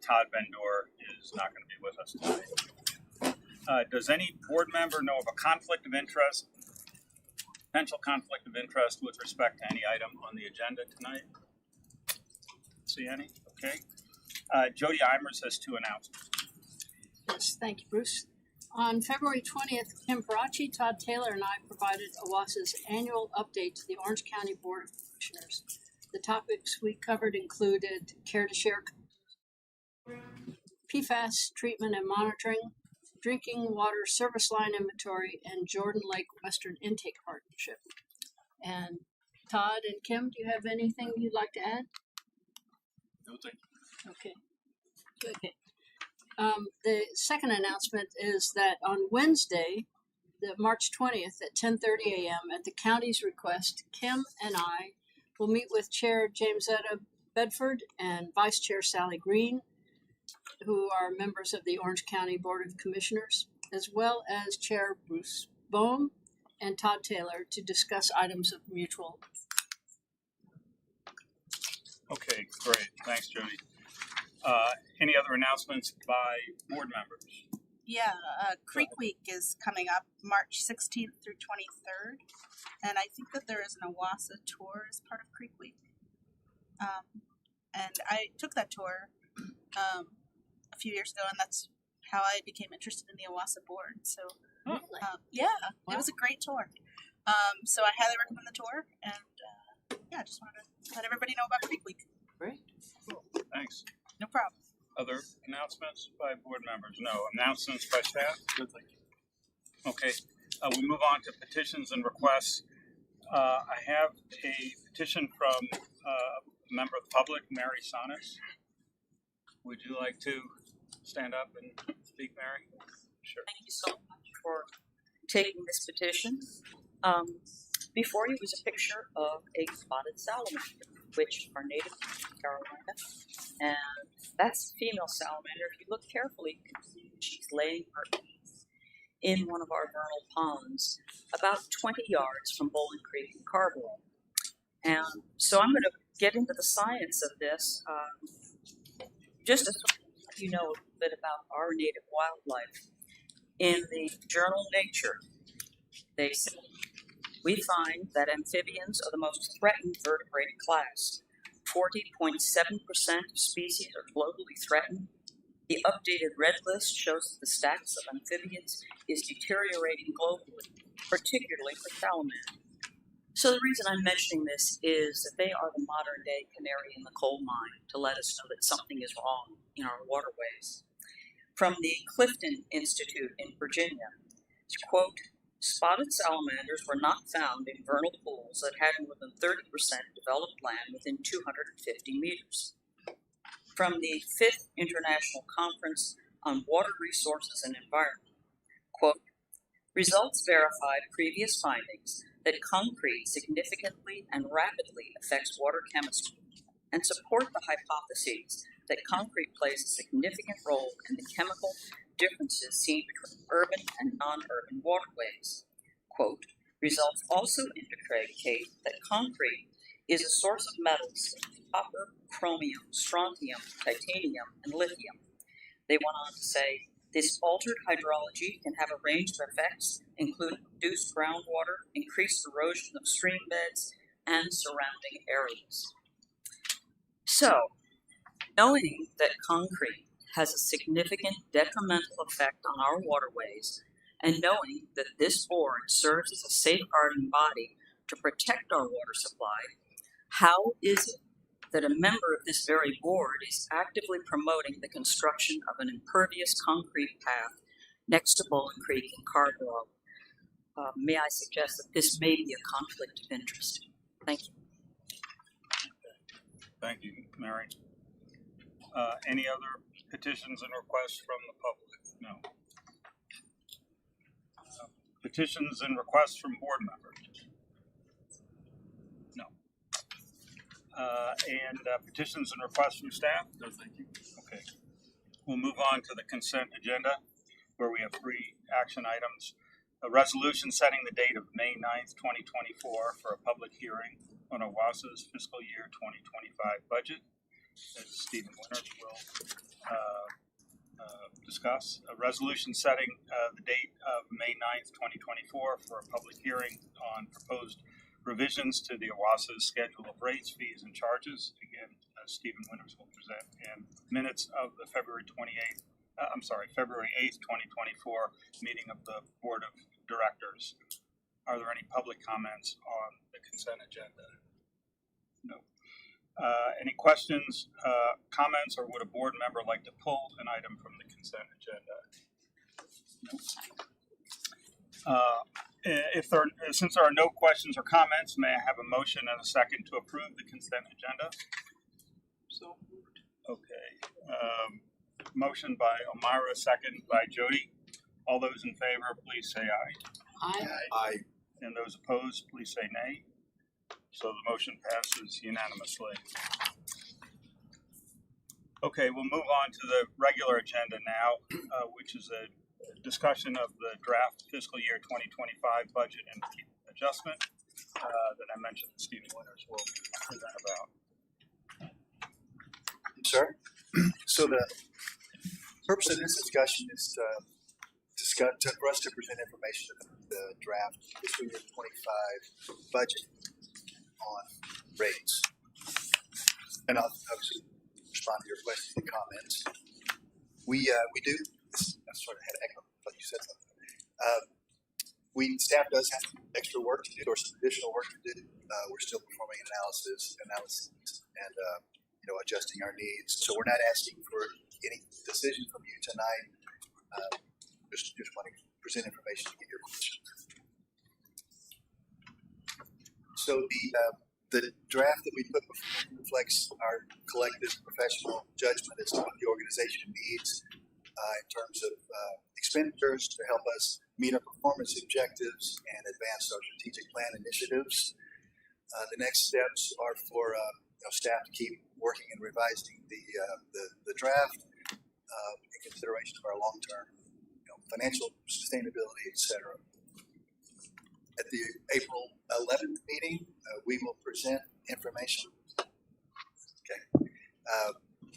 Todd Vendor is not going to be with us tonight. Does any board member know of a conflict of interest, potential conflict of interest with respect to any item on the agenda tonight? See any? Okay. Jody Eimers has two announcements. Yes, thank you, Bruce. On February 20th, Kim Parachi, Todd Taylor, and I provided OWASA's annual update to the Orange County Board of Commissioners. The topics we covered included care to share, PFAS treatment and monitoring, drinking water service line inventory, and Jordan Lake Western Intake Partnership. And Todd and Kim, do you have anything you'd like to add? No, thank you. Okay, good. The second announcement is that on Wednesday, March 20th at 10:30 a.m. at the county's request, Kim and I will meet with Chair Jamesetta Bedford and Vice Chair Sally Green, who are members of the Orange County Board of Commissioners, as well as Chair Bruce Bohm and Todd Taylor to discuss items of mutual. Okay, great. Thanks, Jody. Any other announcements by board members? Yeah, Creek Week is coming up March 16th through 23rd, and I think that there is an OWASA tour as part of Creek Week. And I took that tour a few years ago, and that's how I became interested in the OWASA board. So, It was a great tour. So I highly recommend the tour, and I just wanted to let everybody know about Creek Week. Great. Cool. Thanks. No problem. Other announcements by board members? No. Announcements by staff? Good, thank you. Okay. We move on to petitions and requests. I have a petition from a member of the public, Mary Sonis. Would you like to stand up and speak, Mary? Sure. Thank you so much for taking this petition. Before you is a picture of a spotted salamander, which are native to Carolina, and that's female salamander. If you look carefully, you can see she's laying her eggs in one of our vernal ponds, about 20 yards from Bowling Creek and Carborough. And so I'm going to get into the science of this, just to let you know a little bit about our native wildlife. In the journal Nature, they say, we find that amphibians are the most threatened vertebrate class. 40.7% of species are globally threatened. The updated red list shows that the status of amphibians is deteriorating globally, particularly for salamander. So the reason I'm mentioning this is that they are the modern day canary in the coal mine to let us know that something is wrong in our waterways. From the Clifton Institute in Virginia, it's, quote, spotted salamanders were not found in vernal pools that had more than 30% developed land within 250 meters. From the 5th International Conference on Water Resources and Environment, quote, results verified previous findings that concrete significantly and rapidly affects water chemistry and support the hypotheses that concrete plays a significant role in the chemical differences seen between urban and non-urban waterways. Quote, results also indicate that concrete is a source of metals such as copper, chromium, strontium, titanium, and lithium. They went on to say, this altered hydrology can have a range of effects, including reduced groundwater, increased erosion of stream beds, and surrounding areas. So, knowing that concrete has a significant detrimental effect on our waterways, and knowing that this board serves as a safeguarding body to protect our water supply, how is it that a member of this very board is actively promoting the construction of an impervious concrete path next to Bowling Creek and Carborough? May I suggest that this may be a conflict of interest? Thank you. Thank you, Mary. Any other petitions and requests from the public? No. Petitions and requests from board members? No. And petitions and requests from staff? No, thank you. Okay. We'll move on to the consent agenda, where we have 3 action items. A resolution setting the date of May 9th, 2024 for a public hearing on OWASA's fiscal year 2025 budget, as Stephen Winters will discuss. A resolution setting the date of May 9th, 2024 for a public hearing on proposed revisions to the OWASA's schedule of rates, fees, and charges. Again, Stephen Winters will present, and minutes of the February 8th, 2024 meeting of the Board of Directors. Are there any public comments on the consent agenda? No. Any questions, comments, or would a board member like to pull an item from the consent agenda? No. Since there are no questions or comments, may I have a motion and a second to approve the consent agenda? So moved. Okay. Motion by Omira, second by Jody. All those in favor, please say aye. Aye. And those opposed, please say nay. So the motion passes unanimously. Okay, we'll move on to the regular agenda now, which is a discussion of the draft fiscal year 2025 budget and adjustment that I mentioned that Stephen Winters will present about. Sir, so the purpose of this discussion is for us to present information about the draft fiscal year 25 budget on rates. And I'll obviously respond to your questions and comments. We do, I sort of had an echo, but you said something. Staff does have extra work to do, or some additional work to do. We're still performing analysis and adjusting our needs. So we're not asking for any decision from you tonight. Just want to present information to get your questions. So the draft that we put before you reflects our collective professional judgment as to what the organization needs in terms of expenditures to help us meet our performance objectives and advance our strategic plan initiatives. The next steps are for staff to keep working and revising the draft in consideration of our long-term financial sustainability, etc. At the April 11th meeting, we will present information. Okay,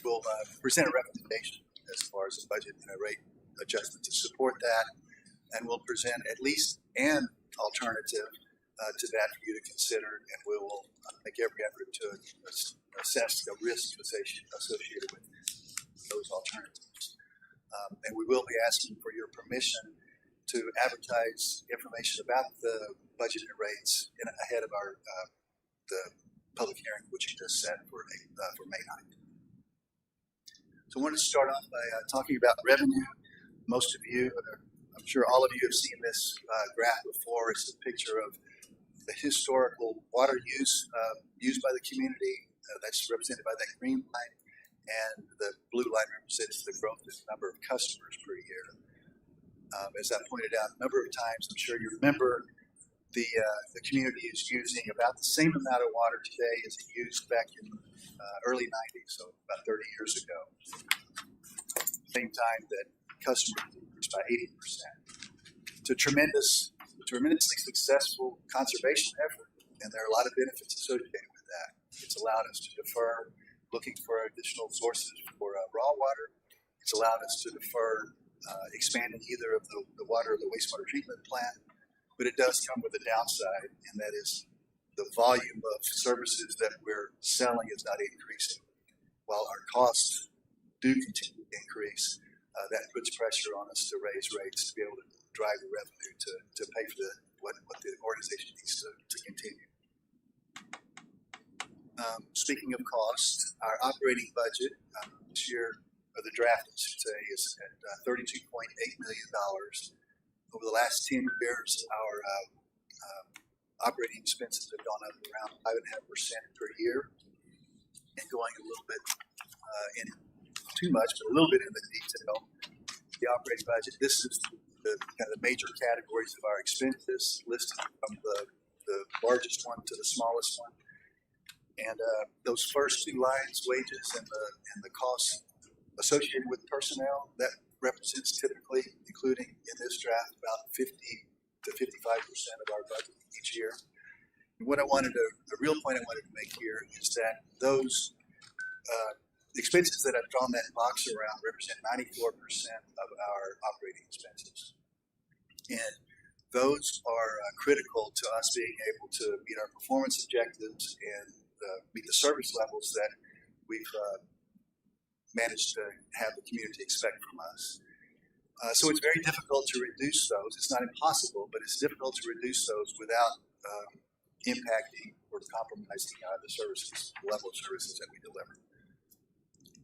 we'll present a recommendation as far as a budget and a rate adjustment to support that, and we'll present at least an alternative to that for you to consider, and we will make every effort to assess the risks associated with those alternatives. And we will be asking for your permission to advertise information about the budget and rates ahead of our the public hearing, which you just set for May 9th. So I want to start off by talking about revenue. Most of you, I'm sure all of you have seen this graph before. It's a picture of the historical water use used by the community. That's represented by that green line. And the blue line represents the growth in the number of customers per year. As I pointed out a number of times, I'm sure you remember the community is using about the same amount of water today as it used back in early 90s, so about 30 years ago. Same time that customers increased by 80%. It's a tremendously successful conservation effort, and there are a lot of benefits associated with that. It's allowed us to defer looking for additional sources for raw water. It's allowed us to defer expanding either of the water or the wastewater treatment plant, but it does come with a downside, and that is the volume of services that we're selling is not increasing. While our costs do continue to increase, that puts pressure on us to raise rates to be able to drive the revenue to pay for what the organization needs to continue. Speaking of cost, our operating budget this year, or the draft, I should say, is at $32.8 million. Over the last 10 years, our operating expenses have gone up around 5.5% per year. And going a little bit in too much, but a little bit in the detail, the operating budget. This is the kind of the major categories of our expenses listed from the largest one to the smallest one. And those first two lines, wages and the costs associated with personnel, that represents typically, including in this draft, about 50 to 55% of our budget each year. And the real point I wanted to make here is that those expenses that I've drawn that box around represent 94% of our operating expenses. And those are critical to us being able to meet our performance objectives and meet the service levels that we've managed to have the community expect from us. So it's very difficult to reduce those. It's not impossible, but it's difficult to reduce those without impacting or compromising the services, the level of services that we deliver.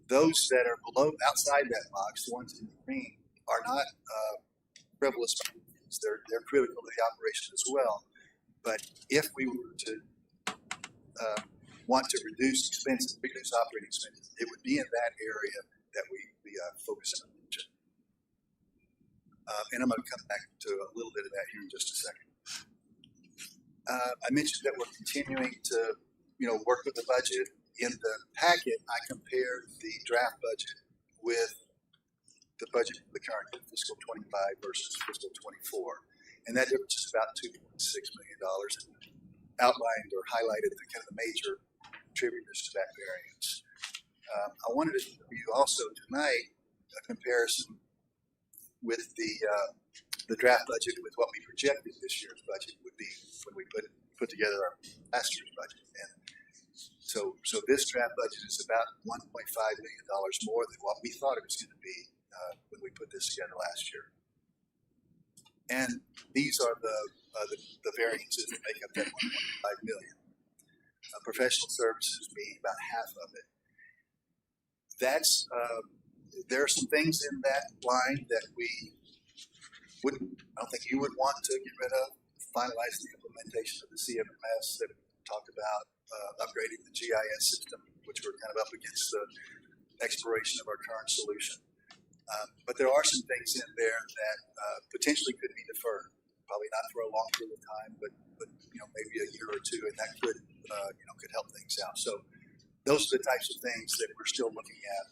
Those that are below, outside that box, the ones in green, are not frivolous. They're critical to the operation as well. But if we were to want to reduce expenses, reduce operating expenses, it would be in that area that we focus on. And I'm going to come back to a little bit of that here in just a second. I mentioned that we're continuing to, work with the budget. In the packet, I compared the draft budget with the budget for the current fiscal 25 versus fiscal 24. And that difference is about $2.6 million. Outlined or highlighted the kind of the major contributors to that variance. I wanted to show you also tonight a comparison with the draft budget with what we projected this year's budget would be when we put together our last year's budget. And so this draft budget is about $1.5 million more than what we thought it was going to be when we put this together last year. And these are the variances that make up that $1.5 million. Professional services being about half of it. That's there are some things in that line that we wouldn't. I don't think you would want to get rid of. Finalize the implementation of the CMMS that we talked about, upgrading the GIS system, which we're kind of up against the expiration of our current solution. But there are some things in there that potentially could be deferred. Probably not for a long period of time, but maybe a year or two, and that could could help things out. So those are the types of things that we're still looking at,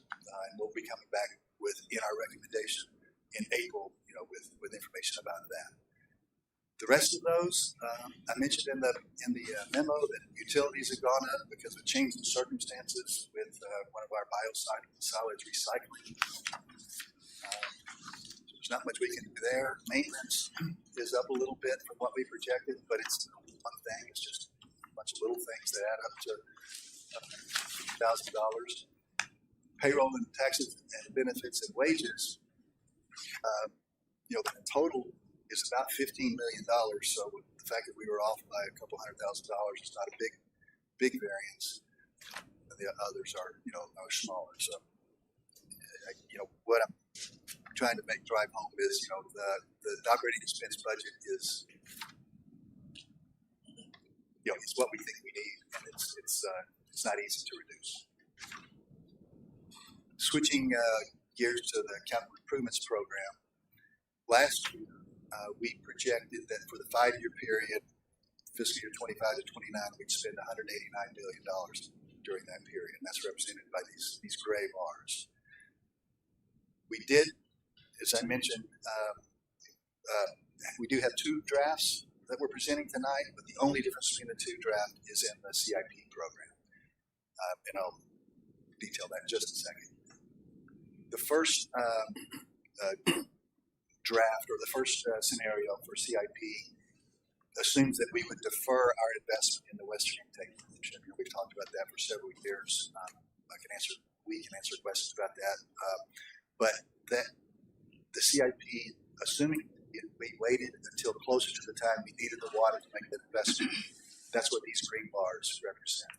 and we'll be coming back with in our recommendation in April, with information about that. The rest of those, I mentioned in the memo that utilities have gone up because of changing circumstances with one of our biosolids recycling. There's not much we can do there. Maintenance is up a little bit from what we projected, but it's one thing. It's just a bunch of little things that add up to $1,000. Payroll and taxes and benefits and wages, the total is about $15 million. So with the fact that we were off by a couple $100,000 is not a big variance. The others are smaller. So what I'm trying to drive home is the operating expense budget is it's what we think we need, and it's not easy to reduce. Switching gears to the capital improvements program, last year we projected that for the 5-year period, fiscal year 25 to 29, we'd spend $189 million during that period, and that's represented by these gray bars. We did, as I mentioned, we do have 2 drafts that we're presenting tonight, but the only difference between the 2 drafts is in the CIP program, and I'll detail that in just a second. The first draft, or the first scenario for CIP, assumes that we would defer our investment in the Western Intake. We've talked about that for several years. We can answer questions about that. But that the CIP, assuming we waited until closer to the time we needed the water to make that investment, that's what these green bars represent.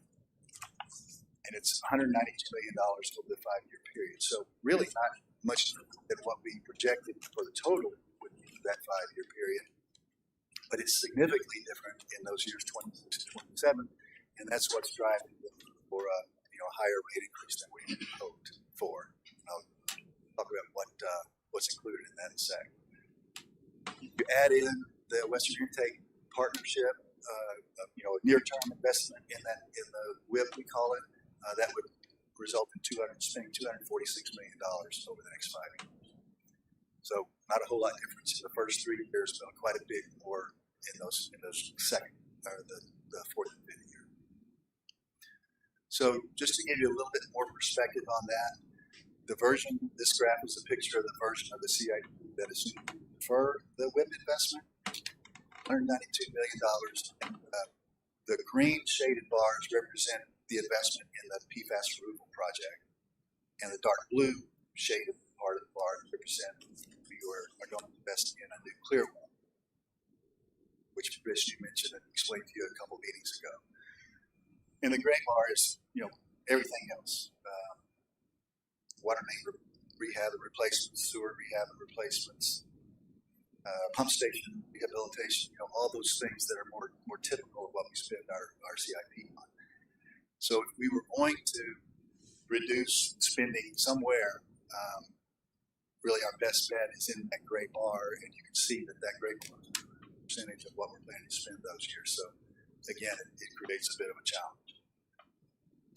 And it's $192 million over the 5-year period. So really not much than what we projected for the total would be for that 5-year period. But it's significantly different in those years 26 to 27, and that's what's driving for a higher rate increase than we hoped for. I'll talk about what's included in that in a sec. You add in the Western Intake partnership, a near-term investment in the WIP, we call it, that would result in spending $246 million over the next 5 years. So not a whole lot of difference in the first 3 years, but quite a bit more in those second or the fourth and fifth year. So just to give you a little bit more perspective on that, this graph is a picture of the version of the CIP that is for the WIP investment, $192 million. And, the green shaded bars represent the investment in the PFAS removal project, and the dark blue shaded part of the bar represent we are going to invest in a new clear wall, which Chris, you mentioned and explained to you a couple meetings ago. And the gray bar is, everything else. Water main rehab and replacements, sewer rehab and replacements, pump station rehabilitation, all those things that are more typical of what we spend our CIP on. So if we were going to reduce spending somewhere, really our best bet is in that gray bar, and you can see that gray bar is a percentage of what we're planning to spend those years. So again, it creates a bit of a challenge.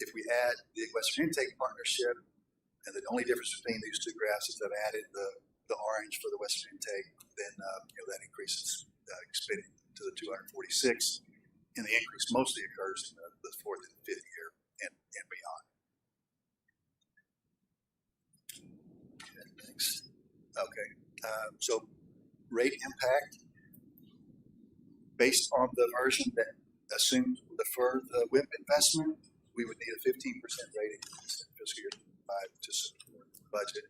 If we add the Western Intake Partnership, and the only difference between these two graphs is that I added the orange for the Western Intake, then that increases spending to the 246, and the increase mostly occurs in the fourth and fifth year and beyond. Next. Okay, so rate impact based on the version that assumes we defer the WIP investment, we would need a 15% rate increase in fiscal year 5 to support the budget,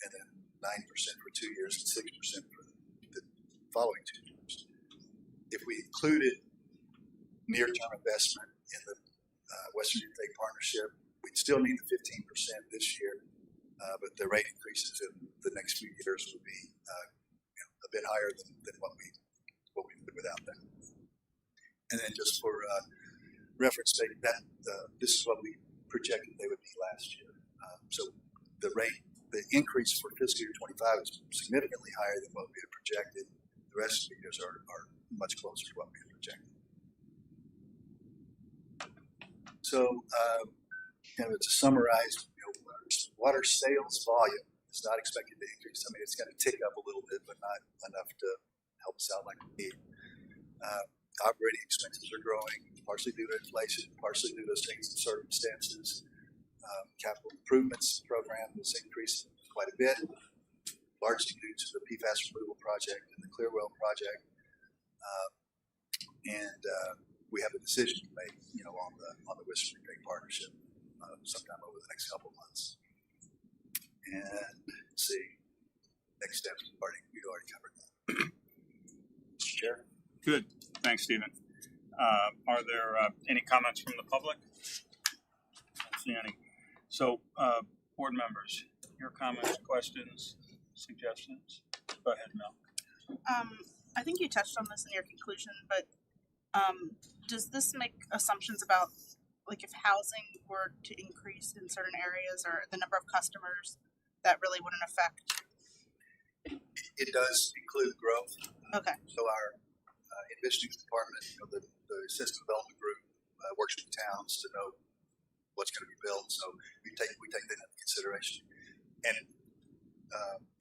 and then 9% for 2 years and 6% for the following 2 years. If we included near-term investment in the Western Intake Partnership, we'd still need the 15% this year, but the rate increases in the next few years would be a bit higher than what we would without that. And then just for reference sake, this is what we projected they would be last year. So the increase for fiscal year 25 is significantly higher than what we had projected. The rest of the years are much closer to what we had projected. So, to summarize, water sales volume is not expected to increase. I mean, it's going to tick up a little bit, but not enough to help us out like we need. Operating expenses are growing, partially due to inflation, partially due to changes in circumstances. Capital improvements program is increasing quite a bit, largely due to the PFAS removal project and the Clearwell project. And we have a decision to make, on the Western Intake Partnership sometime over the next couple of months. And let's see, next steps we already covered that. Mr. Chair. Good. Thanks, Stephen. Are there any comments from the public? I don't see any. So, board members, your comments, questions, suggestions? Go ahead, Mel. I think you touched on this in your conclusion, but does this make assumptions about, like, if housing were to increase in certain areas or the number of customers, that really wouldn't affect? It does include growth. Okay. So our Envisioning department, the system development group works with towns to know what's going to be built. So we take that into consideration. And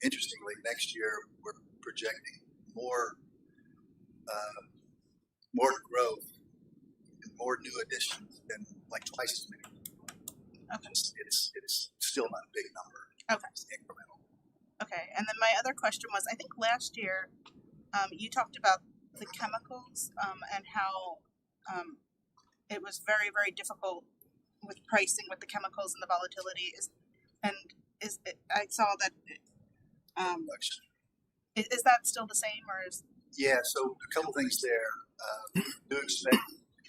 interestingly, next year we're projecting more growth and more new additions than like twice as many. Okay. It's still not a big number. Okay. It's incremental. Okay. And then my other question was, I think last year you talked about the chemicals and how it was very, very difficult with pricing with the chemicals and the volatility. I saw that. Is that still the same, or is? Yeah. So a couple things there. Do expect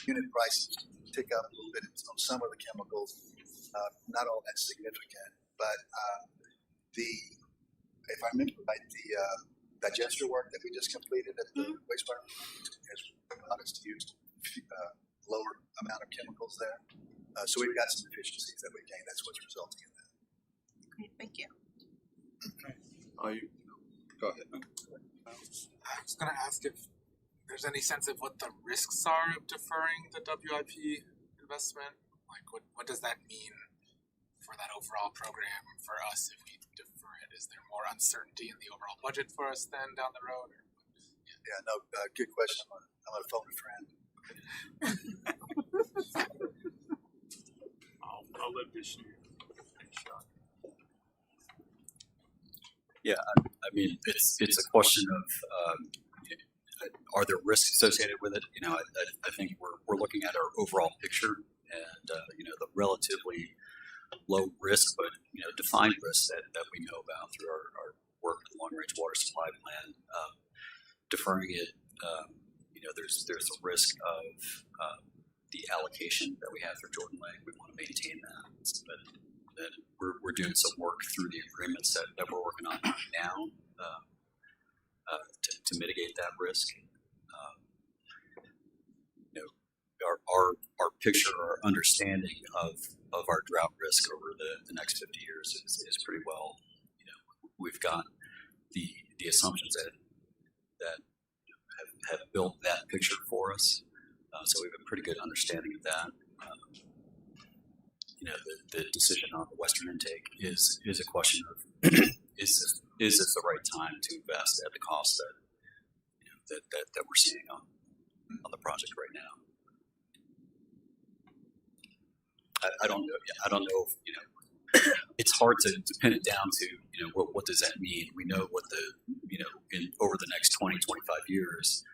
unit prices to tick up a little bit on some of the chemicals. Not all that significant, but if I remember right, the digester work that we just completed at the wastewater has allowed us to use lower amount of chemicals there. So we've got some efficiencies that we gained. That's what's resulting in that. Great, thank you. Go ahead. I was going to ask if there's any sense of what the risks are of deferring the WIP investment. Like, what does that mean for that overall program for us if we defer it? Is there more uncertainty in the overall budget for us then down the road? Good question. I'm going to phone a friend. I'll let Vishnu take a shot. I mean, it's a question of are there risks associated with it? You know, I think we're looking at our overall picture and you know, the relatively low risk, but you know, defined risk that we know about through our work with the long range water supply plan. Deferring it, you know, there's a risk of the allocation that we have for Jordan Lake. We want to maintain that. But we're doing some work through the agreements that we're working on now to mitigate that risk. You know, our picture, our understanding of our drought risk over the next 50 years is pretty well. You know, we've got the assumptions that have built that picture for us. So we have a pretty good understanding of that. You know, the decision on the Western intake is a question of is this the right time to invest at the cost that you know, that we're seeing on the project right now. I don't know. I don't know. If, you know, it's hard to pin it down to, you know, what does that mean? We know what you know, over the next 20, 25 years.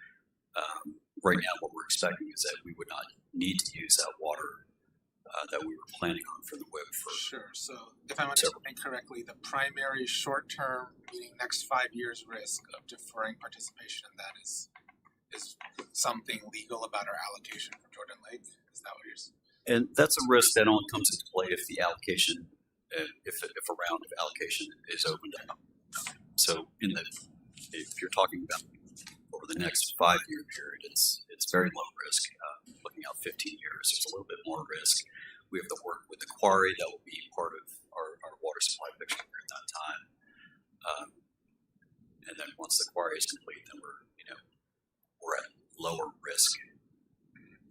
Right now, what we're expecting is that we would not need to use that water that we were planning on for the WIP for. Sure. So if I'm understanding correctly, the primary short-term, meaning next 5 years risk of deferring participation in that is something legal about our allocation for Jordan Lake. Is that what you're saying? And that's a risk that only comes into play if the allocation, if a round of allocation is opened up. So if you're talking about over the next 5 year period, it's very low risk. Looking out 15 years, there's a little bit more risk. We have to work with the quarry that will be part of our water supply picture during that time. And then once the quarry is complete, then we're at lower risk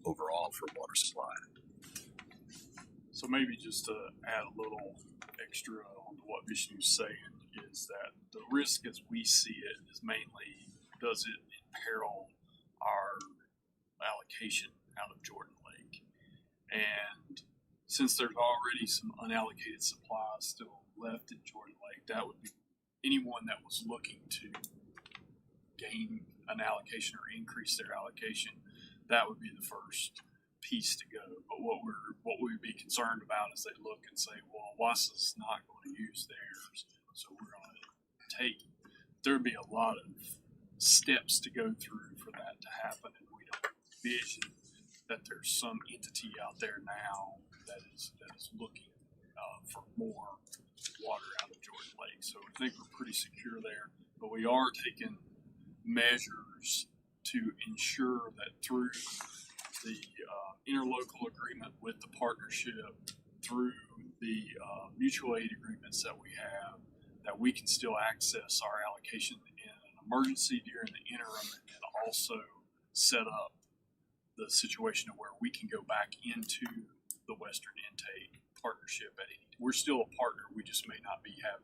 overall for water supply. So maybe just to add a little extra on what Vishnu's saying is that the risk as we see it is mainly, does it imperil our allocation out of Jordan Lake? And since there's already some unallocated supplies still left in Jordan Lake, that would be anyone that was looking to gain an allocation or increase their allocation, that would be the first piece to go. But what we'd be concerned about is they look and say, well, OWASA's not going to use theirs, so we're going to take. There'd be a lot of steps to go through for that to happen, and we don't envision that there's some entity out there now that is looking for more water out of Jordan Lake. So I think we're pretty secure there, but we are taking measures to ensure that through the interlocal agreement with the partnership, through the mutual aid agreements that we have, that we can still access our allocation in an emergency during the interim, and also set up the situation where we can go back into the Western intake partnership at any. We're still a partner. We just may not have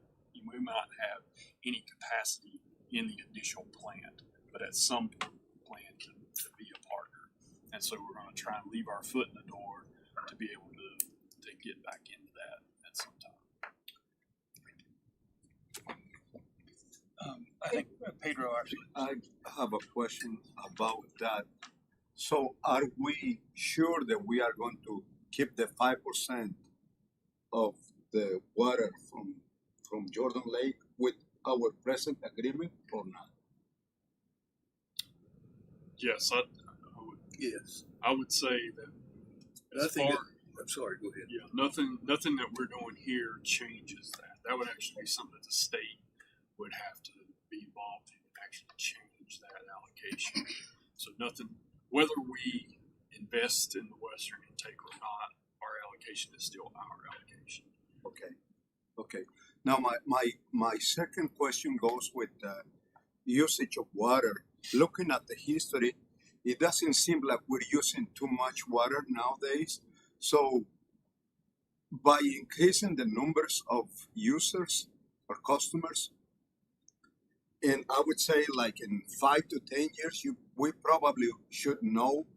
any capacity in the initial plant, but at some point plan to be a partner. And so we're going to try and leave our foot in the door to be able to get back into that at some time. I think Pedro actually. I have a question about that. So are we sure that we are going to keep the 5% of the water from Jordan Lake with our present agreement or not? Yes, Yes. I would say that. I'm sorry, go ahead. Yeah, nothing that we're doing here changes that. That would actually be something that the state would have to be involved in and actually change that allocation. So nothing, whether we invest in the Western intake or not, our allocation is still our allocation. Okay. Now my second question goes with usage of water. Looking at the history, it doesn't seem like we're using too much water nowadays. So by increasing the numbers of users or customers, and I would say like in 5 to 10 years, we probably should know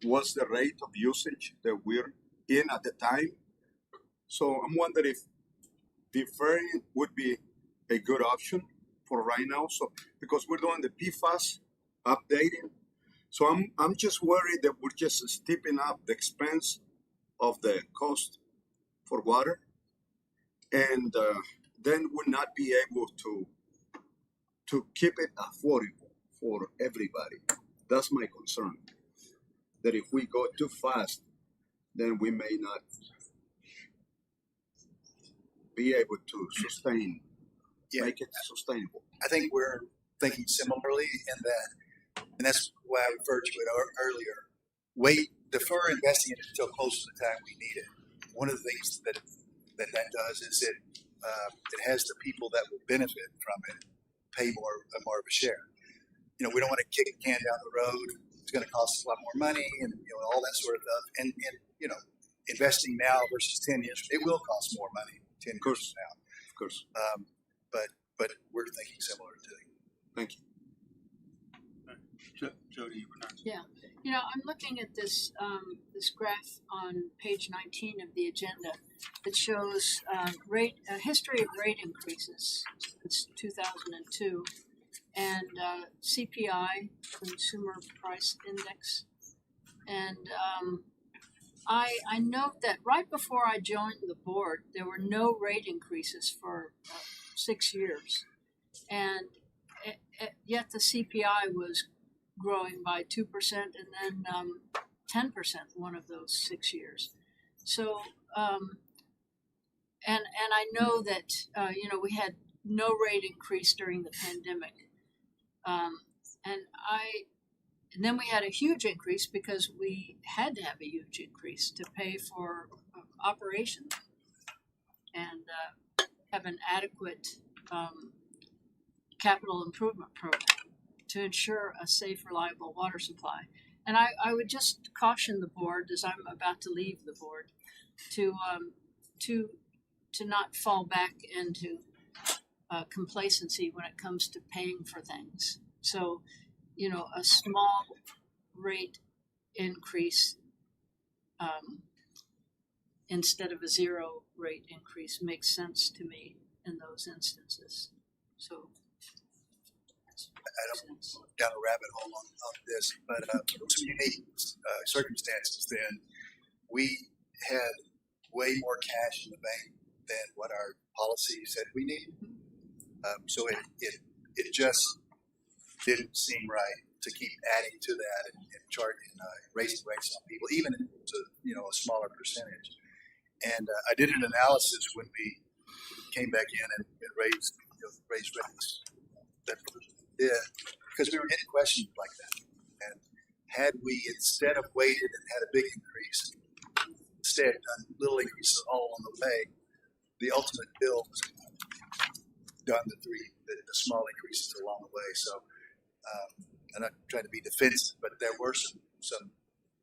what's the rate of usage that we're in at the time. So I'm wondering if deferring would be a good option for right now. So because we're doing the PFAS updating, so I'm just worried that we're just stepping up the expense of the cost for water, and then we'll not be able to keep it affordable for everybody. That's my concern. That if we go too fast, then we may not be able to make it sustainable. I think we're thinking similarly in that, and that's why I referred to it earlier. Defer investing it until close to the time we need it. One of the things that does is it has the people that will benefit from it pay more of a share. We don't want to kick a can down the road. It's going to cost us a lot more money, and all that sort of stuff. And investing now versus 10 years, it will cost more money 10 years from now. Of course. But we're thinking similar too. Thank you. Jody, you were next. Yeah, I'm looking at this this graph on page 19 of the agenda that shows a history of rate increases since 2002, and CPI, Consumer Price Index, and I note that right before I joined the board, there were no rate increases for 6 years, and yet the CPI was growing by 2% and then 10% one of those 6 years. So, and I know that we had no rate increase during the pandemic, and then we had a huge increase because we had to have a huge increase to pay for operations and have an adequate capital improvement program to ensure a safe, reliable water supply. And I would just caution the board, as I'm about to leave the board, to not fall back into complacency when it comes to paying for things. So, a small rate increase instead of a zero rate increase makes sense to me in those instances. So I don't go down a rabbit hole on this, but some unique circumstances. Then we had way more cash in the bank than what our policy said we needed. So it just didn't seem right to keep adding to that and charging raising rates on people, even if it was a smaller percentage. And I did an analysis when we came back in and raised rates. That because we were getting questions like that. And had we, instead of waited and had a big increase, instead done little increases all on the way, the ultimate bill was done the small increases along the way. So I'm not trying to be defensive, but there were some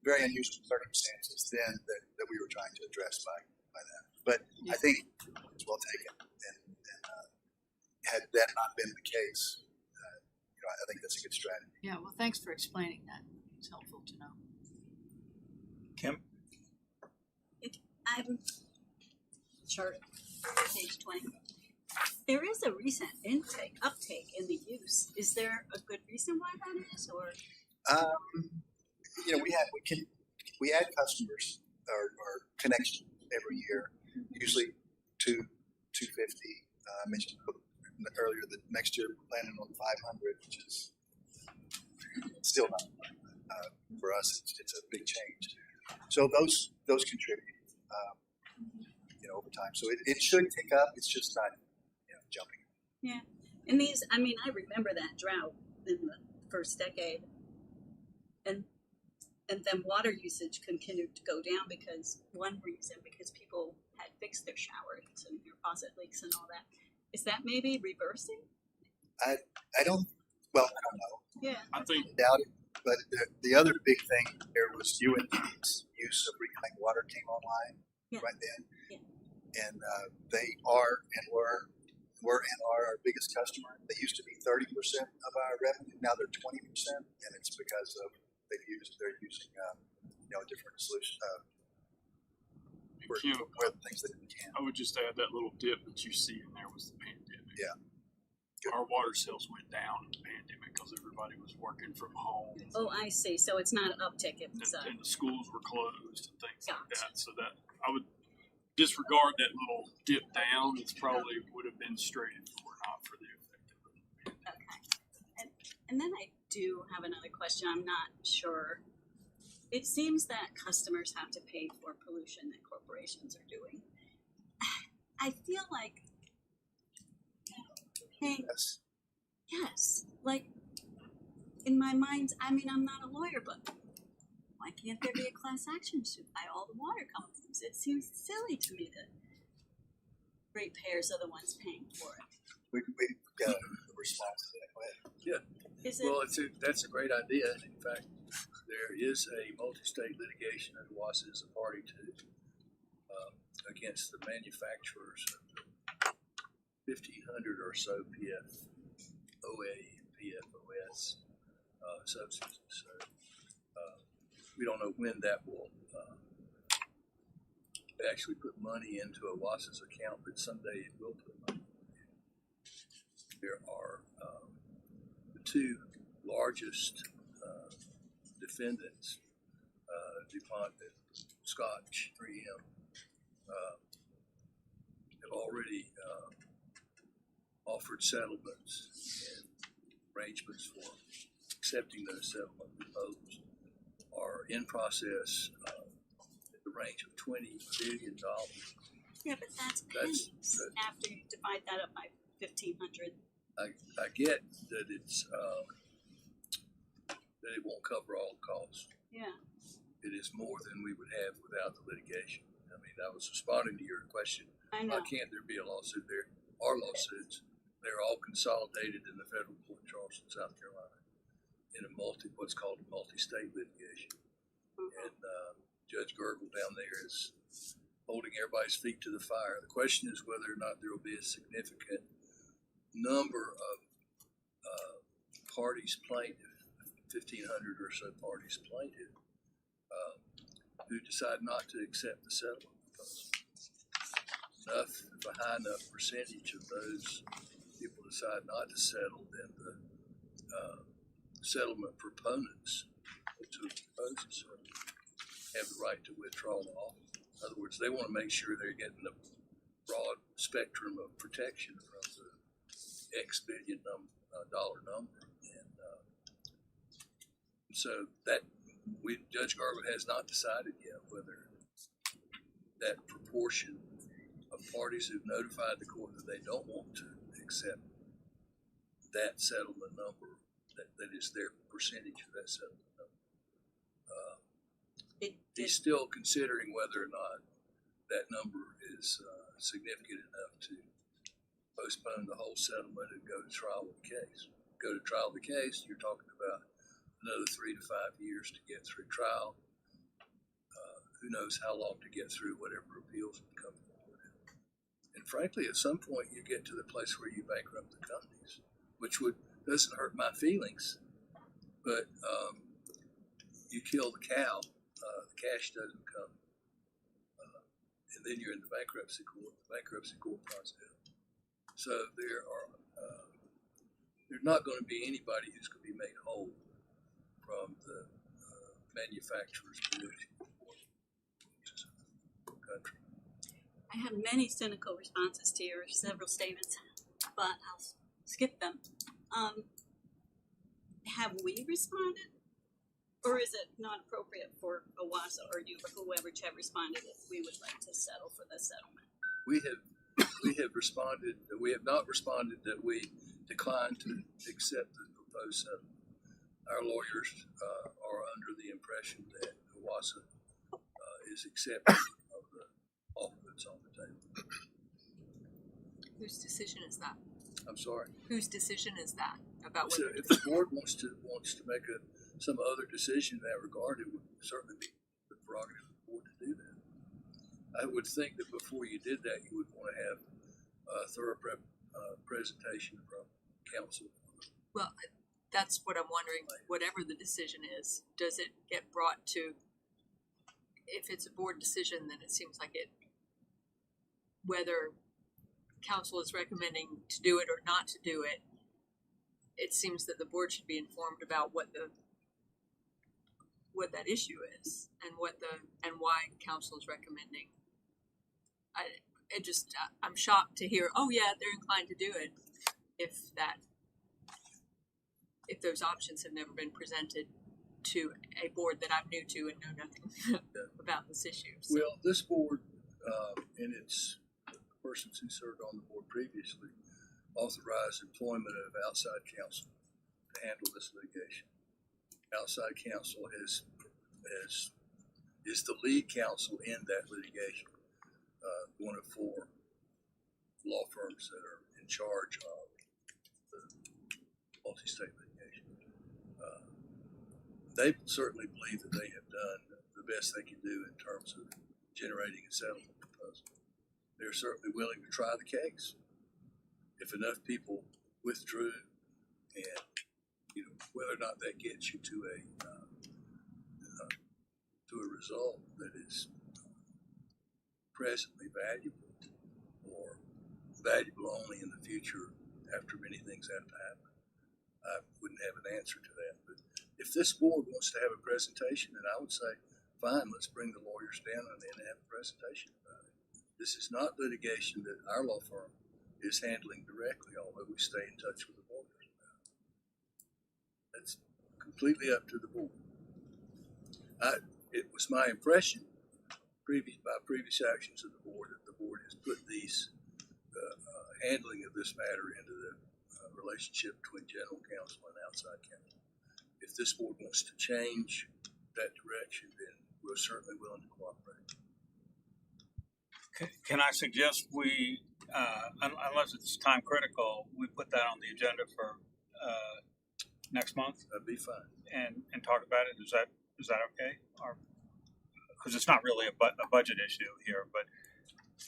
very unusual circumstances then that we were trying to address by that. But I think it's well taken. And had that not been the case, I think that's a good strategy. yeah, well, thanks for explaining that. It's helpful to know. Kim? I'm chart page 20. There is a recent uptake in the use. Is there a good reason why that is, or? We add customers or connections every year, usually 250. I mentioned earlier that next year we're planning on 500, which is still not for us. It's a big change. So those contribute, over time. So it should pick up. It's just not jumping. Yeah, and I remember that drought in the first decade, and then water usage continued to go down because people had fixed their shower leaks and their faucet leaks and all that. Is that maybe reversing? I don't know. Yeah. I think Doubt it. But the other big thing there was UND's use of reclaimed water came online right then. Yeah. And they are and were our biggest customer. They used to be 30% of our revenue. Now they're 20%, and it's because of they're using a different solution, Kim, weather things that we can. I would just add that little dip that you see in there was the pandemic. Yeah. Our water sales went down in the pandemic because everybody was working from home. Oh, I see. So it's not an uptick. It was And the schools were closed and things like Gotcha. that. So that I would disregard that little dip down. It's probably would have been straight if it were not for the effect of it. okay. And then I do have another question. I'm not sure. It seems that customers have to pay for pollution that corporations are doing. I feel like paying. Yes, like in my mind, I mean, I'm not a lawyer, but why can't there be a class action suit by all the water companies? It seems silly to me that ratepayers are the ones paying for it. We got a response to that. Go ahead. Is it? Well, that's a great idea. In fact, there is a multi-state litigation that OWASA is a party to against the manufacturers of the 1,500 or so PFOA and PFOS substances. So we don't know when that will actually put money into OWASA's account, but someday it will put money. There are the two largest defendants, DuPont and Scotch 3M, have already offered settlements and arrangements for accepting those settlement proposals are in process at the range of $20 billion. Yeah, but that's pennies after you divide that up by 1,500. I get that it's that it won't cover all costs. Yeah. It is more than we would have without the litigation. I mean, I was responding to your question. I know. Why can't there be a lawsuit? There are lawsuits. They're all consolidated in the federal court in Charleston, South Carolina, in a what's called a multi-state litigation. And Judge Gergel down there is holding everybody's feet to the fire. The question is whether or not there will be a significant number of parties plaintiff, 1,500 or so parties plaintiff, who decide not to accept the settlement proposal. If a high enough percentage of those people decide not to settle, then the settlement proponents to the proposals have the right to withdraw the offer. In other words, they want to make sure they're getting a broad spectrum of protection from the X billion dollar number. And so that Judge Garvin has not decided yet whether that proportion of parties who've notified the court that they don't want to accept that settlement number, that is their percentage of that settlement number. He's still considering whether or not that number is significant enough to postpone the whole settlement and go to trial with the case. Go to trial with the case, you're talking about another 3 to 5 years to get through trial. Who knows how long to get through whatever appeals would come forward. And frankly, at some point you get to the place where you bankrupt the companies, which doesn't hurt my feelings, but you kill the cow, the cash doesn't come, and then you're in the bankruptcy court process. So there's not going to be anybody who's going to be made whole from the manufacturer's pollution country. I have many cynical responses to your several statements, but I'll skip them. Have we responded? Or is it not appropriate for OWASA or you or whoever to have responded if we would like to settle for the settlement? We have responded. We have not responded that we decline to accept the proposed settlement. Our lawyers are under the impression that OWASA is accepting of the offer that's on the table. Whose decision is that? I'm sorry. Whose decision is that about So whether? if the board wants to make some other decision in that regard, it would certainly be the prerogative of the board to do that. I would think that before you did that, you would want to have a thorough presentation from counsel. Well, that's what I'm wondering. Whatever the decision is, does it get brought to? If it's a board decision, then it seems like it whether council is recommending to do it or not to do it, it seems that the board should be informed about what that issue is and why council is recommending. I'm shocked to hear, oh yeah, they're inclined to do it if those options have never been presented to a board that I'm new to and know nothing about this issue. So. Well, this board, and its persons who served on the board previously, authorized employment of outside counsel to handle this litigation. Outside counsel is the lead counsel in that litigation. One of 4 law firms that are in charge of the multi-state litigation. They certainly believe that they have done the best they can do in terms of generating a settlement proposal. They're certainly willing to try the case. If enough people withdrew, and whether or not that gets you to a result that is presently valuable or valuable only in the future after many things have to happen, I wouldn't have an answer to that. But if this board wants to have a presentation, then I would say, fine, let's bring the lawyers down and then have a presentation about it. This is not litigation that our law firm is handling directly, although we stay in touch with the lawyers about it. That's completely up to the board. It was my impression, by previous actions of the board, that the board has put these handling of this matter into the relationship between general counsel and outside counsel. If this board wants to change that direction, then we're certainly willing to cooperate. Can I suggest we, unless it's time critical, we put that on the agenda for next month? That'd be fine. And talk about it. Is that okay? Because it's not really a budget issue here, but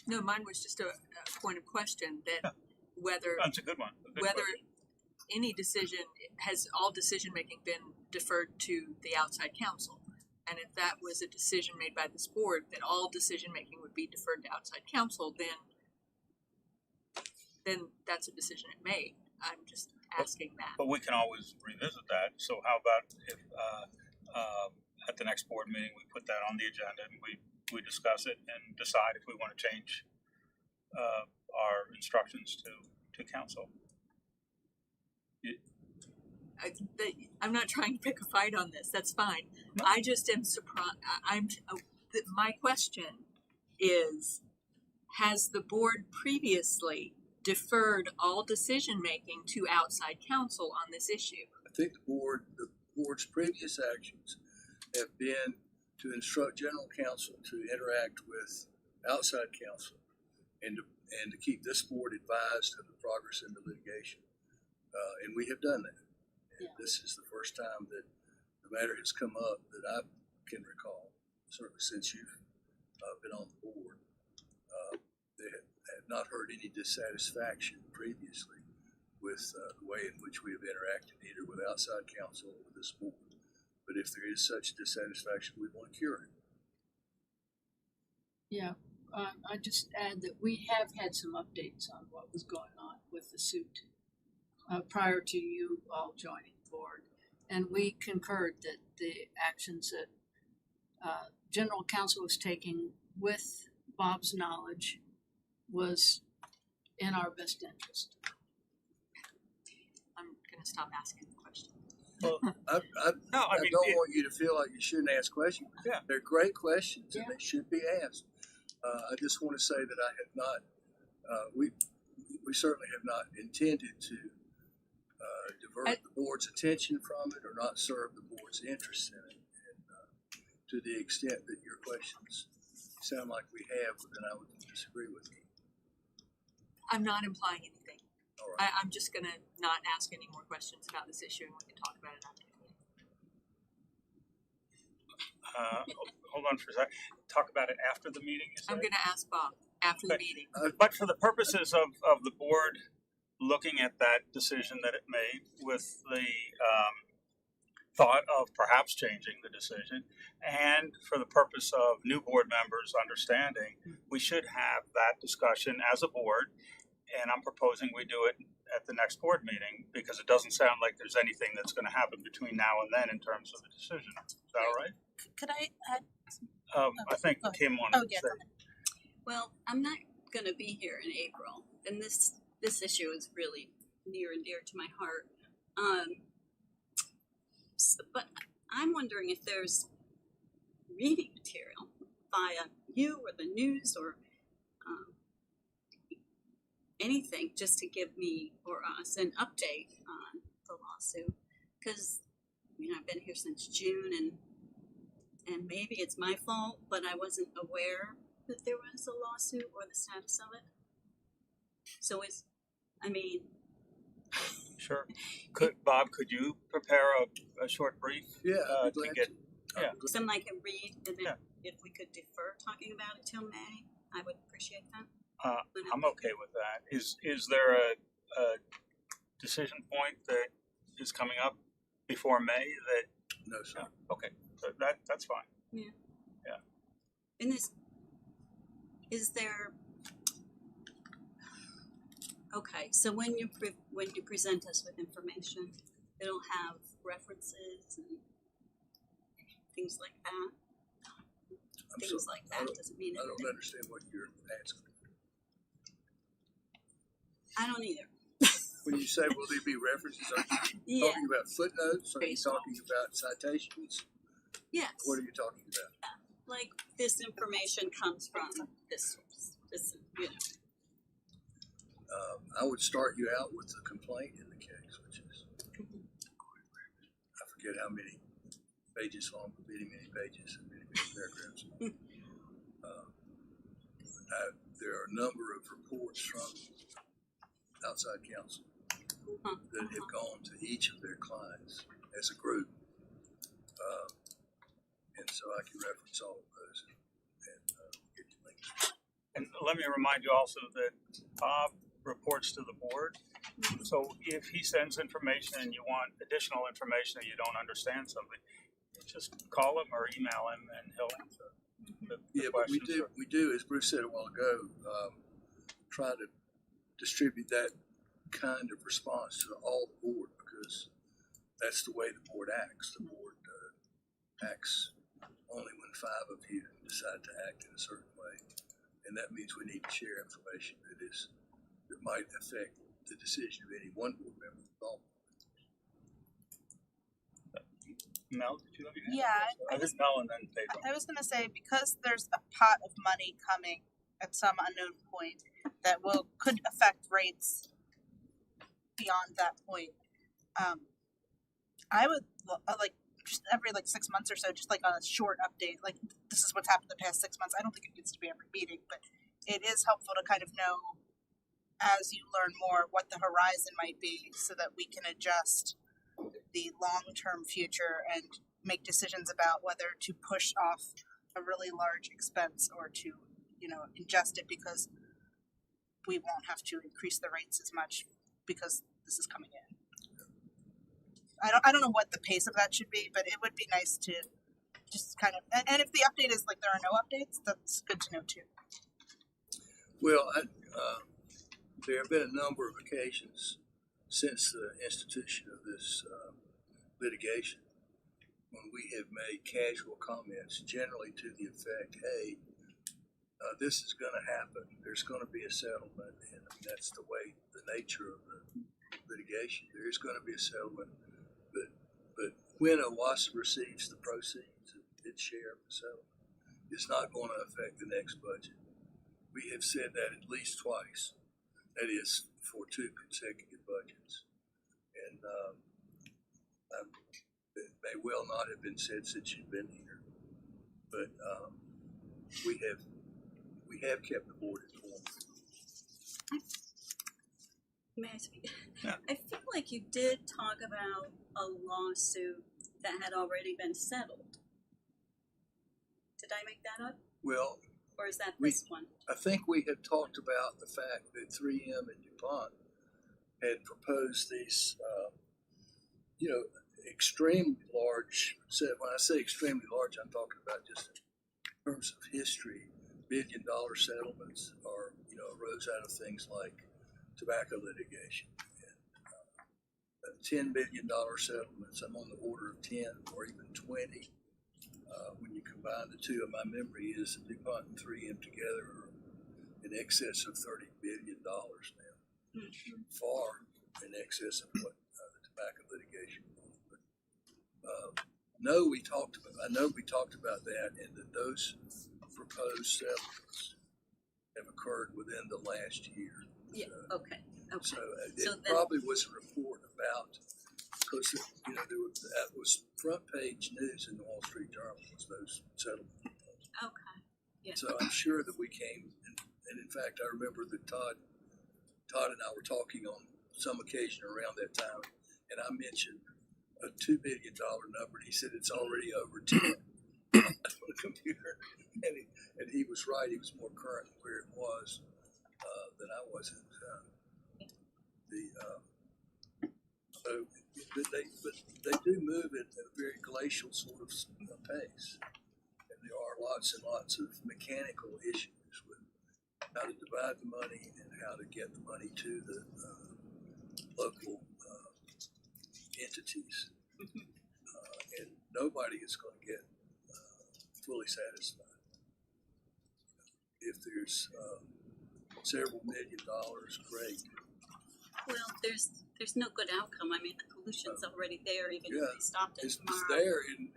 No, mine was just a point of question that whether that's a good one. Whether any decision has all decision making been deferred to the outside counsel, and if that was a decision made by this board that all decision making would be deferred to outside counsel, then that's a decision it made. I'm just asking that. But we can always revisit that. So how about if at the next board meeting we put that on the agenda and we discuss it and decide if we want to change our instructions to counsel. I'm not trying to pick a fight on this. That's fine. No. I just am surprised. My question is: has the board previously deferred all decision making to outside counsel on this issue? I think the board's previous actions have been to instruct general counsel to interact with outside counsel and to keep this board advised of the progress in the litigation. And we have done that. And this is the first time that the matter has come up that I can recall, certainly since you've been on the board. They have not heard any dissatisfaction previously with the way in which we have interacted either with outside counsel or with this board. But if there is such dissatisfaction, we want to cure it. Yeah, I just add that we have had some updates on what was going on with the suit prior to you all joining the board, and we concurred that the actions that general counsel was taking with Bob's knowledge was in our best interest. I'm going to stop asking the question. Well, I don't want you to feel like you shouldn't ask questions. Yeah. They're great questions and they should be asked. I just want to say that I have not, we certainly have not intended to divert the board's attention from it or not serve the board's interest in it. And to the extent that your questions sound like we have, then I would disagree with you. I'm not implying anything. All right. I'm just going to not ask any more questions about this issue, and we can talk about it after the meeting. Hold on for a second. Talk about it after the meeting. I'm going to ask Bob after the meeting. But for the purposes of the board looking at that decision that it made with the thought of perhaps changing the decision, and for the purpose of new board members understanding, we should have that discussion as a board. And I'm proposing we do it at the next board meeting because it doesn't sound like there's anything that's going to happen between now and then in terms of a decision. Is that all right? Could I add? I think go ahead. Kim wanted to Yeah. say. Well, I'm not going to be here in April, and this issue is really near and dear to my heart. But I'm wondering if there's reading material via you or the news or anything just to give me or us an update on the lawsuit, because I've been here since June, and maybe it's my fault, but I wasn't aware that there was a lawsuit or the status of it. So Sure. Bob, could you prepare a short brief? Yeah, To get. Yeah. something I can read, and then Yeah. if we could defer talking about it till May, I would appreciate that. I'm okay with that. Is there a decision point that is coming up before May that? No, sir. Okay, so that's fine. And is there? Okay, so when you present us with information, it'll have references and things like that. Things like that doesn't mean I don't anything. understand what you're asking. I don't either. When you say will there be references, are you Yeah. talking about footnotes? Are you Based on- talking about citations? Yes. What are you talking about? Like this information comes from this source. This, I would start you out with the complaint in the case, which is, I forget how many pages long, but many pages and many paragraphs. There are a number of reports from outside counsel that have gone to each of their clients as a group. And so I can reference all of those and get you links. And let me remind you also that Bob reports to the board. So if he sends information and you want additional information and you don't understand something, just call him or email him and he'll answer the But we questions. do, as Bruce said a while ago, try to distribute that kind of response to all the board because that's the way the board acts. The board acts only when 5 of you decide to act in a certain way, and that means we need to share information that might affect the decision of any one board member. Mel, did you have your hand? Yeah, I think Mel and then Pedro. I was going to say, because there's a pot of money coming at some unknown point that could affect rates beyond that point, I would like just every 6 months or so, just like a short update, like this is what's happened the past 6 months. I don't think it needs to be every meeting, but it is helpful to kind of know as you learn more what the horizon might be so that we can adjust the long-term future and make decisions about whether to push off a really large expense or to, ingest it because we won't have to increase the rates as much because this is coming in. I don't know what the pace of that should be, but it would be nice to just kind of, and if the update is there are no updates, that's good to know too. Well, there have been a number of occasions since the institution of this litigation when we have made casual comments, generally to the effect, hey, this is going to happen. There's going to be a settlement, and that's the way, the nature of the litigation. There is going to be a settlement, but when OWASA receives the proceeds of its share of the settlement, it's not going to affect the next budget. We have said that at least twice. That is for 2 consecutive budgets. And it may well not have been said since you've been here, but we have kept the board informed. May I speak? Yeah. I feel like you did talk about a lawsuit that had already been settled. Did I make that up? Well, Or is that this one? I think we have talked about the fact that 3M and DuPont had proposed these, extremely large. So when I say extremely large, I'm talking about just in terms of history. $1 billion settlements are, arose out of things like tobacco litigation. And $10 billion settlements, I'm on the order of 10 or even 20. When you combine the two, my memory is DuPont and 3M together are in excess of $30 billion now. Far in excess of what the tobacco litigation was. But, I know we talked about that, and that those proposed settlements have occurred within the last year. Yeah. Okay. So it So then- probably was a report about, because that was front page news in the Wall Street Journal, was those settlements. Okay. Yeah. So I'm sure that we came, and in fact, I remember that Todd and I were talking on some occasion around that time, and I mentioned a $2 billion number, and he said it's already over 10 on the computer, and he was right. He was more current where it was than I wasn't. But they do move at a very glacial sort of pace, and there are lots and lots of mechanical issues with how to divide the money and how to get the money to the local entities, and nobody is going to get fully satisfied. If there's several $1 million, great. Well, there's no good outcome. I mean, the pollution's already there, even if they stopped it It's tomorrow. there, and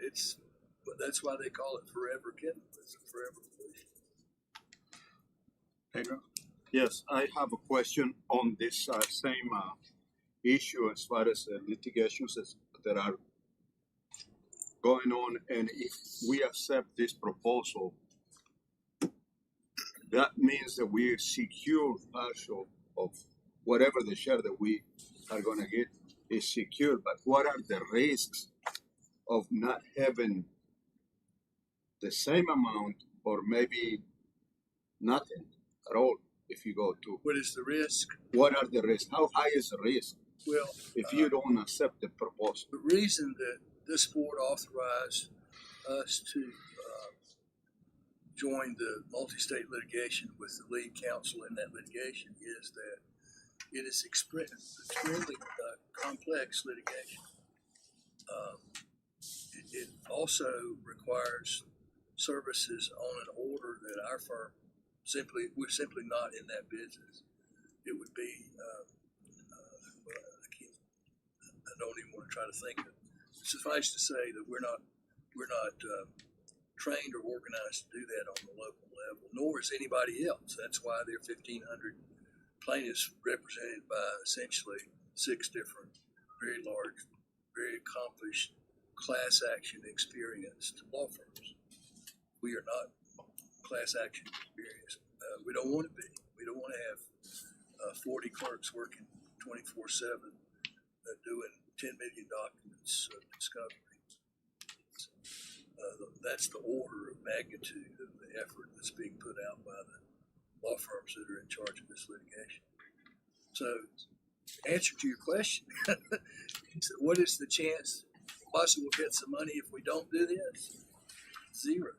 but that's why they call it forever chemical. It's a forever pollution. Pedro? Yes, I have a question on this same issue as far as litigations that are going on, and if we accept this proposal, that means that we secure partial of whatever the share that we are going to get is secure. But what are the risks of not having the same amount, or maybe nothing at all if you go to? What is the risk? What are the risks? How high is the risk Well, if you don't accept the proposal? the reason that this board authorized us to join the multi-state litigation with the lead counsel in that litigation is that it is extremely complex litigation. It also requires services on an order that our firm we're simply not in that business. It would be, I don't even want to try to think of it. Suffice to say that we're not trained or organized to do that on the local level, nor is anybody else. That's why there are 1,500 plaintiffs represented by essentially 6 different, very large, very accomplished, class action experienced law firms. We are not class action experienced. We don't want to be. We don't want to have 40 clerks working 24/7 doing 10 million documents of discovery. That's the order of magnitude of the effort that's being put out by the law firms that are in charge of this litigation. So, answer to your question, what is the chance OWASA will get some money if we don't do this? 0.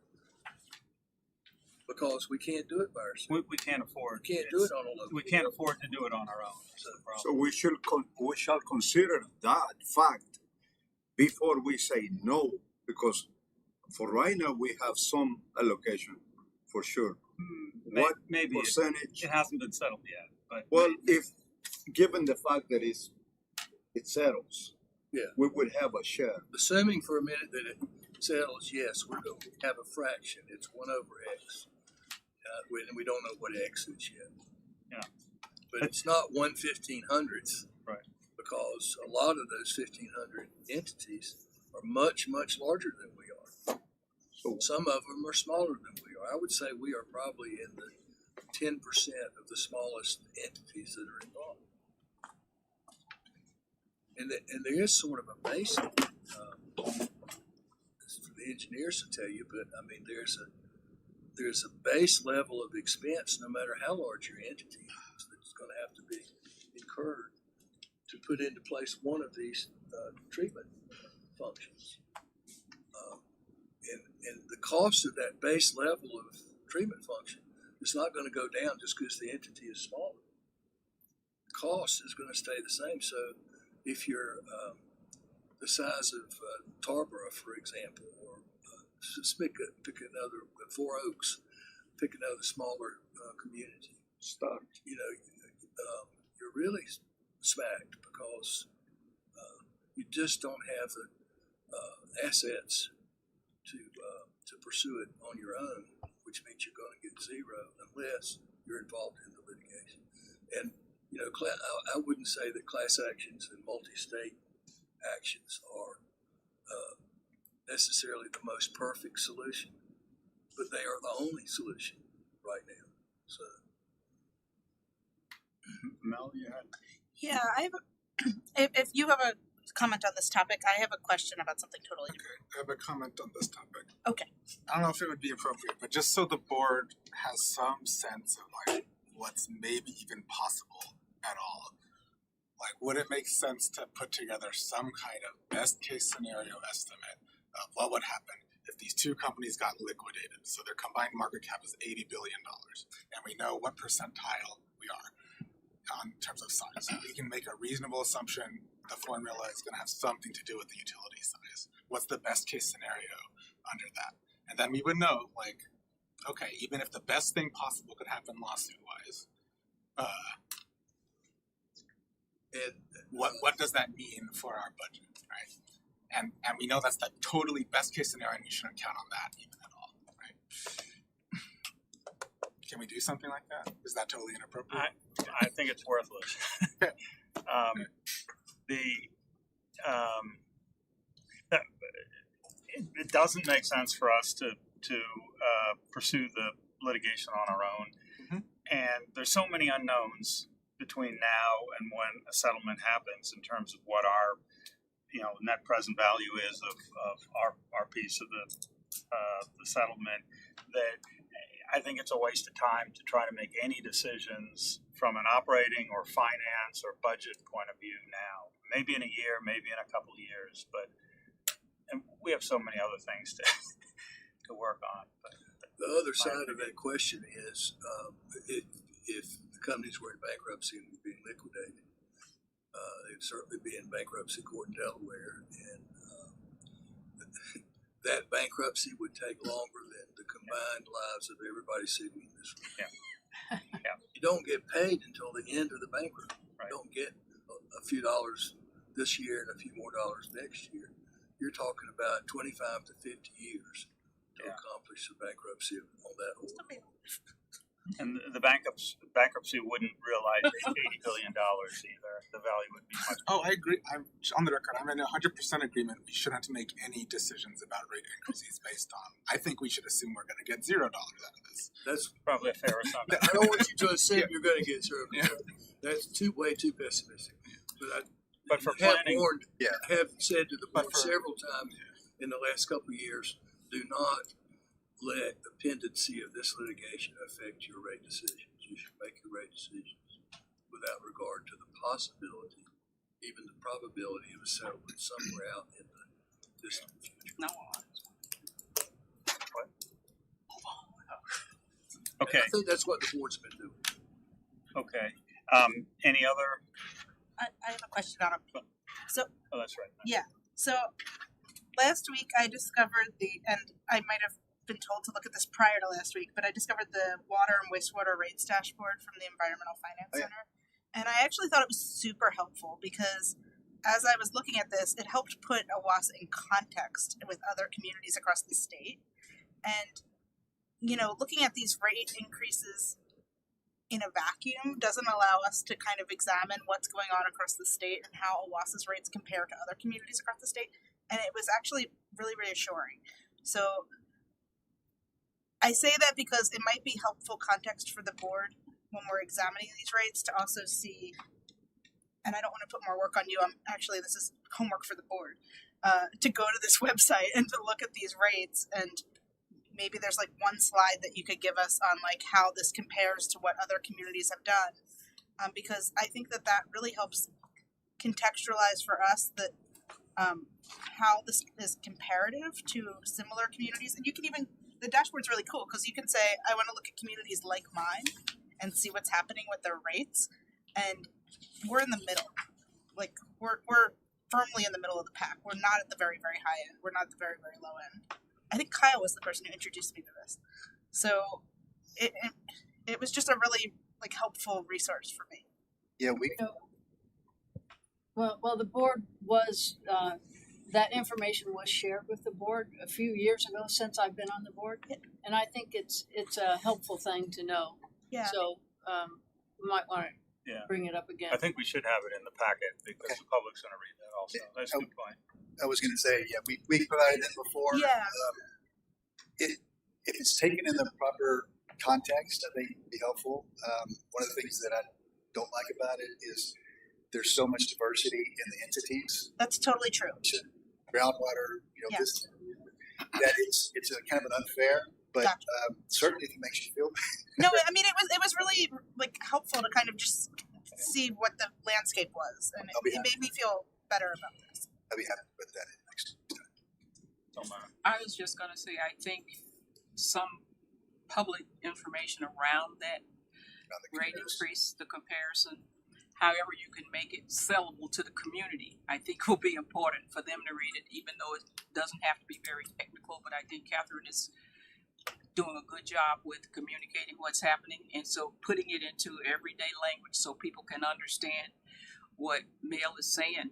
Because we can't do it by ourselves. We can't afford. We can't do it on a local We can't afford to do it on our own. That's the problem. So we shall consider that fact before we say no, because for right now we have some allocation for sure. What maybe percentage? it hasn't been settled yet, but Well, if given the fact that it settles, Yeah. we would have a share. Assuming for a minute that it settles, yes, we're going to have a fraction. It's 1/x. And we don't know what x is yet. Yeah. But it's not 1/1500th. Right. Because a lot of those 1,500 entities are much, much larger than we are. So Some of them are smaller than we are. I would say we are probably in the 10% of the smallest entities that are involved. And there is sort of a basic, the engineers will tell you, but I mean, there's a base level of expense, no matter how large your entity is, that's going to have to be incurred to put into place one of these treatment functions. And the cost of that base level of treatment function is not going to go down just because the entity is smaller. The cost is going to stay the same. So if you're the size of Tarboro, for example, or pick another, Four Oaks, pick another smaller community, you're really smacked because you just don't have the assets to pursue it on your own, which means you're going to get zero unless you're involved in the litigation. And I wouldn't say that class actions and multi-state actions are necessarily the most perfect solution, but they are the only solution right now. So, Mel, you had Yeah, I have. If you have a comment on this topic, I have a question about something totally different. I have a comment on this topic. Okay. I don't know if it would be appropriate, but just so the board has some sense of like what's maybe even possible at all. Like, would it make sense to put together some kind of best case scenario estimate of what would happen if these two companies got liquidated? So their combined market cap is $80 billion, and we know what percentile we are in terms of size. We can make a reasonable assumption the formula is going to have something to do with the utility size. What's the best case scenario under that? And then we would know, like, okay, even if the best thing possible could happen lawsuit-wise, what does that mean for our budget, right? And we know that's the totally best case scenario, and we shouldn't count on that even at all, right? Can we do something like that? Is that totally inappropriate? I think it's worthless. It doesn't make sense for us to pursue the litigation on our own, and there's so many unknowns between now and when a settlement happens in terms of what our net present value is of our piece of the settlement, that I think it's a waste of time to try to make any decisions from an operating or finance or budget point of view now. Maybe in a year, maybe in a couple of years, but and we have so many other things to work on. But the other side of that question is if the companies were in bankruptcy and were being liquidated, they'd certainly be in bankruptcy court in Delaware, and that bankruptcy would take longer than the combined lives of everybody sitting in this room. Yeah. You don't get paid until the end of the bankruptcy. Right. You don't get a few dollars this year and a few more dollars next year. You're talking about 25 to 50 years to accomplish the bankruptcy on that order. And the bankruptcy wouldn't realize $80 billion either. The value would be much. Oh, I agree. I'm on the record. I'm in 100% agreement. We shouldn't make any decisions about rate increases based on. I think we should assume we're going to get $0 out of this. That's probably a fair assumption. I don't want you to assume you're going to get $0. That's way too pessimistic. But for have planning, have said to the board several times in the last couple of years, do not let the pendency of this litigation affect your rate decisions. You should make your rate decisions without regard to the possibility, even the probability of a settlement somewhere out in the distant future. No. What? Okay. And I think that's what the board's been doing. Okay. Any other? I have a question on it. So. Oh, that's right. Yeah. So last week I discovered and I might have been told to look at this prior to last week, but I discovered the water and wastewater rates dashboard from the Environmental Finance Center. And I actually thought it was super helpful because as I was looking at this, it helped put OWASA in context with other communities across the state. And, looking at these rate increases in a vacuum doesn't allow us to kind of examine what's going on across the state and how OWASA's rates compare to other communities across the state. And it was actually really reassuring. So I say that because it might be helpful context for the board when we're examining these rates to also see, and I don't want to put more work on you, this is homework for the board, to go to this website and to look at these rates, and maybe there's like one slide that you could give us on like how this compares to what other communities have done, because I think that really helps contextualize for us that how this is comparative to similar communities. And you can even, the dashboard's really cool because you can say, I want to look at communities like mine and see what's happening with their rates. And we're in the middle. Like, we're firmly in the middle of the pack. We're not at the very, very high end. We're not at the very, very low end. I think Kyle was the person who introduced me to this. So it was just a really like helpful resource for me. Yeah, we Well, the board was, that information was shared with the board a few years ago since I've been on the board. And I think it's a helpful thing to know. Yeah. So, we might want to Yeah. bring it up again. I think we should have it in the packet because the public's going to read that also. That's a good point. I was going to say, yeah, we provided it before. Yeah. If it's taken in the proper context, I think it'd be helpful. One of the things that I don't like about it is there's so much diversity in the entities. That's totally true. Groundwater, Yeah. this, that it's a kind of an unfair, but Gotcha. certainly if it makes you feel No, I mean it was really like helpful to kind of just see what the landscape was, and it made me feel better about this. I'd be happy to put that in next time. Don't mind. I was just going to say, I think some public information around that Around the rate comparison. increase, the comparison, however you can make it sellable to the community, I think will be important for them to read it, even though it doesn't have to be very technical. But I think Catherine is doing a good job with communicating what's happening, and so putting it into everyday language so people can understand what Mel is saying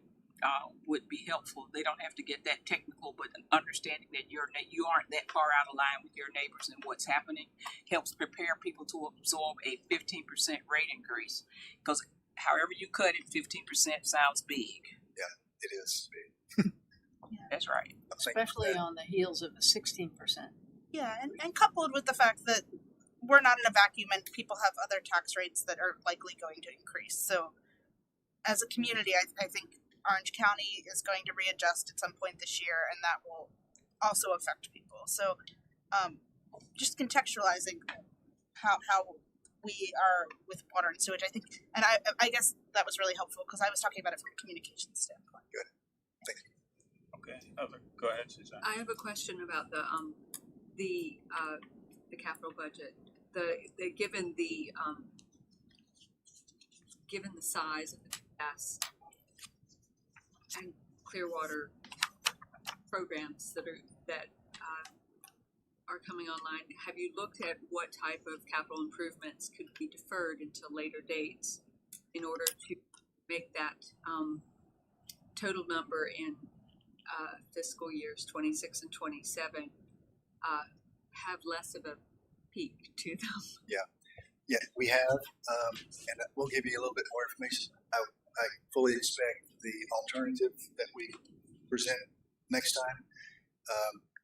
would be helpful. They don't have to get that technical, but understanding that you aren't that far out of line with your neighbors and what's happening helps prepare people to absorb a 15% rate increase. Because however you cut it, 15% sounds big. Yeah, it is. That's right. I'm thinking Especially that. on the heels of a 16%. Yeah, and coupled with the fact that we're not in a vacuum and people have other tax rates that are likely going to increase. So as a community, I think Orange County is going to readjust at some point this year, and that will also affect people. So just contextualizing how we are with water and sewage, I think, and I guess that was really helpful because I was talking about it from a communications standpoint. Good. Thank you. Okay. Go ahead, Suzanne. I have a question about the capital budget. Given the size of the gas and Clearwater programs that are coming online, have you looked at what type of capital improvements could be deferred until later dates in order to make that total number in fiscal years 26 and 27 have less of a peak to them? Yeah, we have, and we'll give you a little bit more information. I fully expect the alternative that we present next time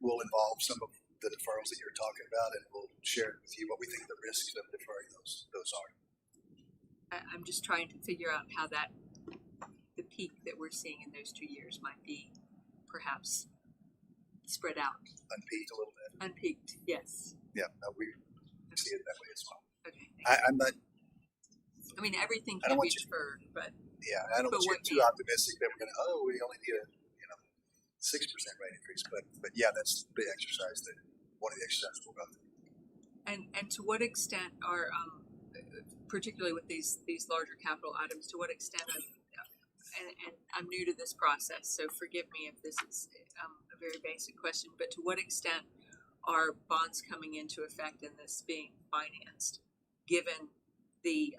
will involve some of the deferrals that you're talking about, and we'll share with you what we think the risks of deferring those are. I'm just trying to figure out how the peak that we're seeing in those 2 years might be perhaps spread out. Unpeaked a little bit. Unpeaked, yes. Yeah, no, we see it that way as well. Okay. I'm not. I mean, everything I don't can be want you- deferred, but Yeah, I don't But want you to what get too optimistic that we're going to. We only need a 6% rate increase. But yeah, that's the exercise that one of the exercises we'll go through. and to what extent are particularly with these larger capital items, to what extent and I'm new to this process, so forgive me if this is a very basic question, but to what extent are bonds coming into effect and this being financed, given the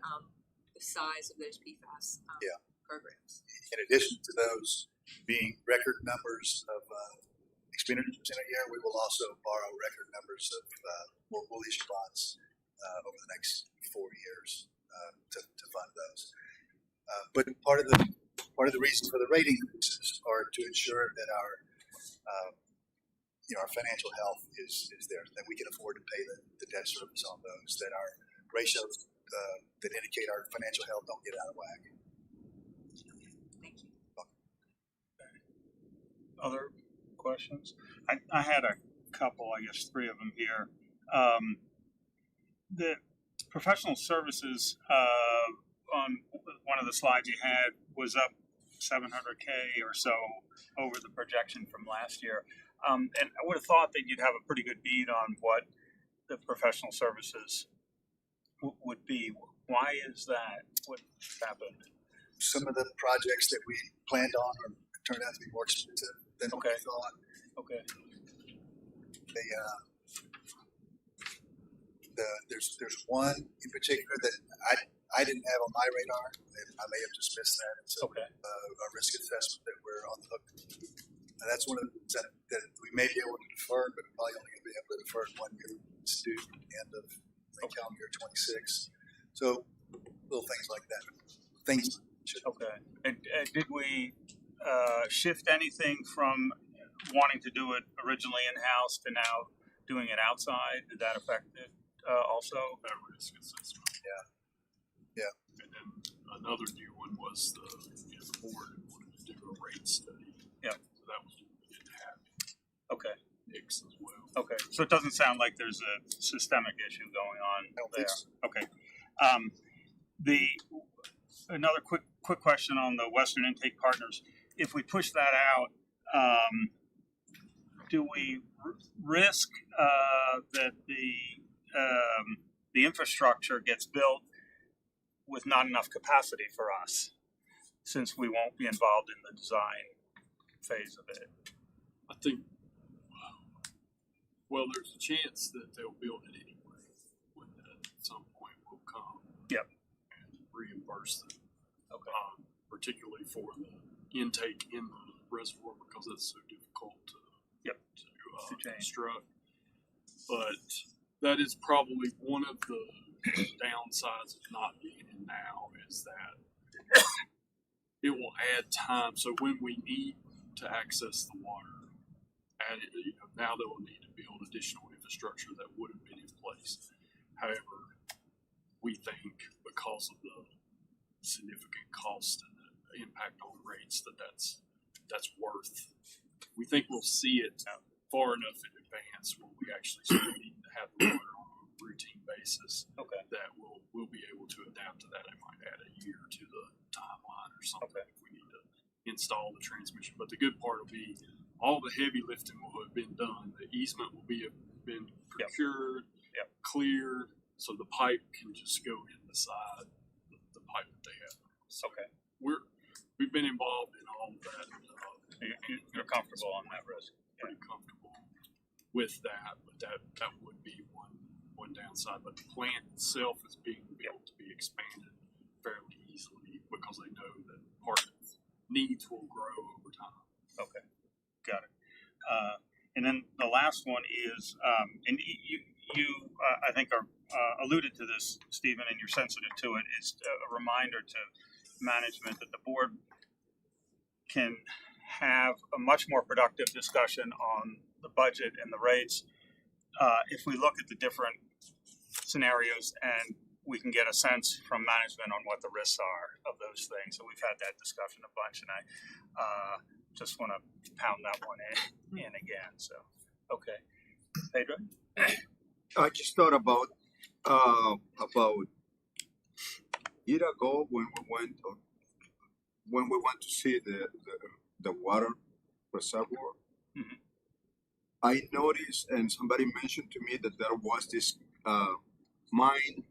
size of those PFAS programs? In addition to those being record numbers of expenditures in a year, we will also borrow record numbers of we'll issue bonds over the next 4 years to fund those. But part of the reasons for the rate increases are to ensure that our financial health is there, that we can afford to pay the debt service on those, that our ratios that indicate our financial health don't get out of whack. Thank you. Other questions? I had a couple, I guess 3 of them here. The professional services on one of the slides you had was up 700K or so over the projection from last year. And I would have thought that you'd have a pretty good bead on what the professional services would be. Why is that? What happened? Some of the projects that we planned on turned out to be more expensive than what we thought. Okay. There's one in particular that I didn't have on my radar, and I may have just missed that. It's a risk assessment that we're on the hook. And that's one of the things that we may be able to defer, but we're probably only going to be able to defer it 1 year. It's due at the end of calendar year 26. So little things like that. Okay. And did we shift anything from wanting to do it originally in-house to now doing it outside? Did that affect it also? That risk assessment. Yeah. And then another new one was the board wanted to do a rate study. Yeah. So that was what we didn't have. Okay. Nix as well. Okay. So it doesn't sound like there's a systemic issue going on there. Okay. Another quick question on the Western Intake Partners. If we push that out, do we risk that the infrastructure gets built with not enough capacity for us, since we won't be involved in the design phase of it? I think, well, there's a chance that they'll build it anyway when at some point will come. Yep. And reimburse them. Okay. Particularly for the intake in the reservoir, because it's so difficult to construct. But that is probably one of the downsides of not being in now, is that it will add time. So when we need to access the water, now they will need to build additional infrastructure that would have been in place. However, we think because of the significant cost and the impact on rates that's worth. We think we'll see it far enough in advance when we actually start needing to have the water on a routine basis. Okay. That we'll be able to adapt to that. It might add a year to the timeline or something if we need to install the transmission. But the good part will be all the heavy lifting will have been done. The easement will been procured, cleared, so the pipe can just go in the side. The pipe that they have. So we've been involved in all of that. You're comfortable on that risk? Pretty comfortable with that, but that would be one downside. But the plant itself is being able to be expanded fairly easily because they know that part of needs will grow over time. Okay, got it. And then the last one is, and you I think are alluded to this, Stephen, and you're sensitive to it, is a reminder to management that the board can have a much more productive discussion on the budget and the rates if we look at the different scenarios and we can get a sense from management on what the risks are of those things. So we've had that discussion a bunch, and I just want to pound that one in again. So, okay. Pedro? I just thought about year ago when we went to see the water reservoir. Mm-hmm. I noticed, and somebody mentioned to me, that there was this mine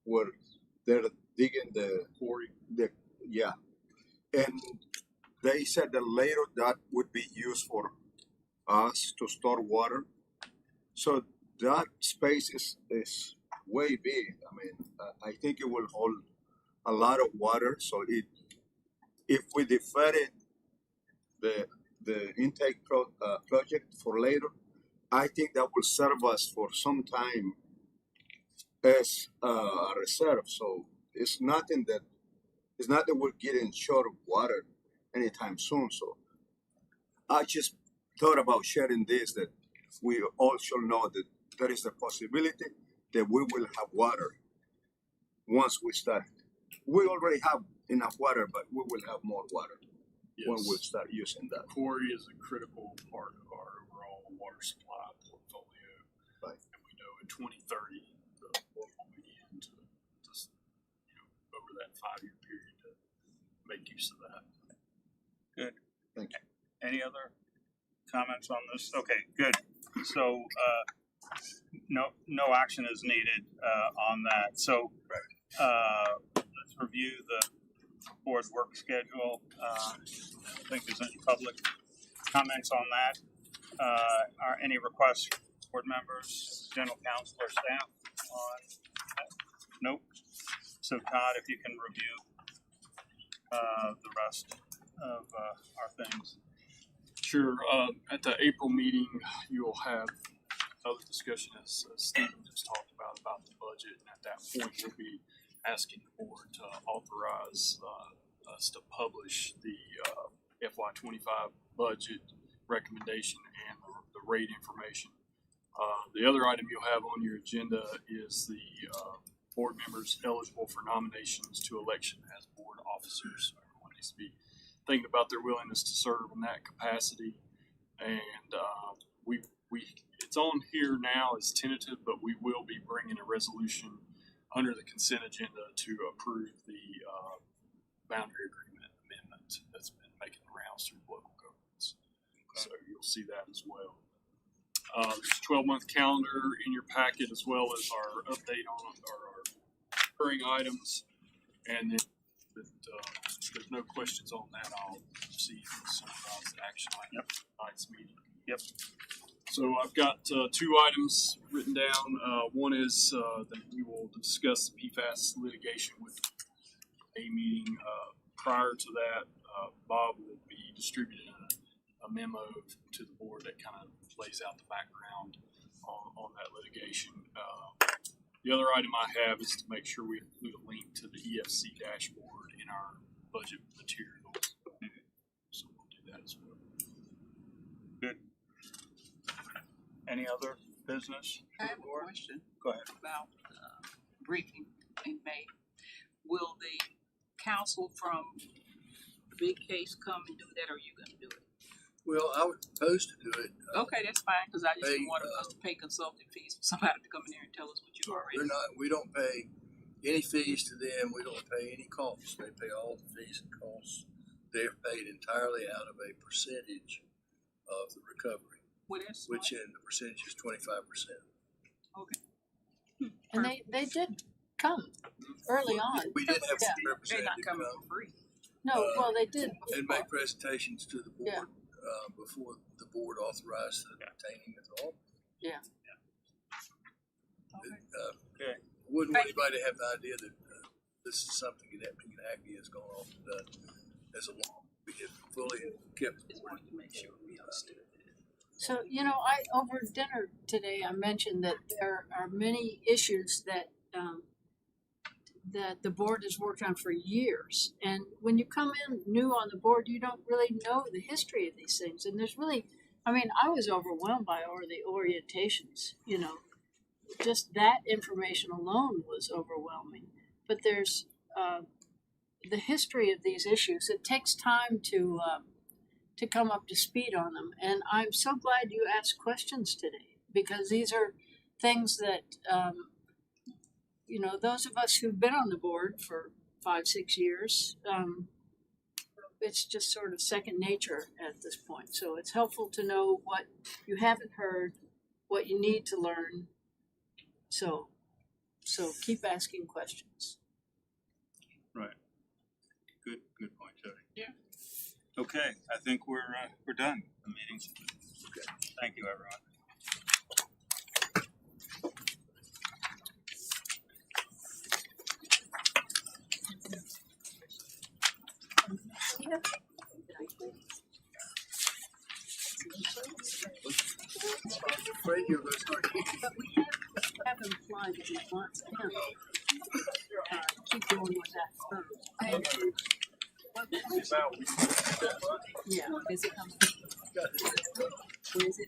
where they're digging the quarry. And they said that later that would be used for us to store water. So that space is way big. I mean, I think it will hold a lot of water. So if we deferred the intake project for later, I think that will serve us for some time as a reserve. So it's not that we're getting short of water anytime soon. So I just thought about sharing this, that we all should know that there is a possibility that we will have water once we start. We already have enough water, but we will have more water when we start using that. Quarry is a critical part of our overall water supply portfolio. Right. And we know in 2030, the work will begin to over that 5-year period to make use of that. Any other comments on this? Okay, good. So, no action is needed, on that. So, let's review the board work schedule. I don't think there's any public comments on that. Are any requests, board members, general counsel, or staff on that? Nope. So Todd, if you can review the rest of our things. Sure. At the April meeting, you'll have other discussion as Stephen just talked about the budget, and at that point, we'll be asking the board to authorize us to publish the FY25 budget recommendation and the rate information. The other item you'll have on your agenda is the board members eligible for nominations to election as board officers. Everyone needs to be thinking about their willingness to serve in that capacity. And it's on here now as tentative, but we will be bringing a resolution under the consent agenda to approve the boundary agreement amendment that's been making the rounds through local governments. So you'll see that as well. There's a 12-month calendar in your packet, as well as our update on our recurring items. And then if there's no questions on that, I'll see if it's summarized action item for tonight's meeting. Yep. So I've got two items written down. One is that we will discuss PFAS litigation with a meeting. Prior to that, Bob will be distributing a memo to the board that kind of lays out the background on that litigation. The other item I have is to make sure we include a link to the EFC dashboard in our budget materials. So we'll do that as well. Good. Any other business? I have a question. Go ahead. About briefing in May. Will the counsel from the big case come and do that, or are you going to do it? Well, I was supposed to do it. Okay, that's fine, because I just They, didn't want us to pay consulting fees for somebody to come in here and tell us what you already. We don't pay any fees to them. We don't pay any costs. They pay all the fees and costs. They're paid entirely out of a percentage of the recovery, What is? which in the percentage is 25%. Okay. And they did come early on. We did have Yeah. some They're not representatives coming come for free. No, well, they did and before. make presentations to the board Yeah. before the board authorized the obtaining of all. Yeah. Okay. Wouldn't want anybody to have the idea that this is something that Acme has gone off and done as a law. We have fully kept. Just wanted to make sure we understood it. So, over dinner today, I mentioned that there are many issues that that the board has worked on for years. And when you come in new on the board, you don't really know the history of these things. And there's really, I was overwhelmed by all the orientations, just that information alone was overwhelming. But there's the history of these issues. It takes time to come up to speed on them. And I'm so glad you asked questions today, because these are things that, those of us who've been on the board for 5-6 years, it's just sort of second nature at this point. So it's helpful to know what you haven't heard, what you need to learn. So keep asking questions. Right. Good point, Jody. Yeah. Okay, I think we're done. The meeting's okay. Thank you, everyone. I'm afraid you're going to start kicking. But we have implied that we want him keep going with that first. It's about Yeah. Is it coming? Where is it?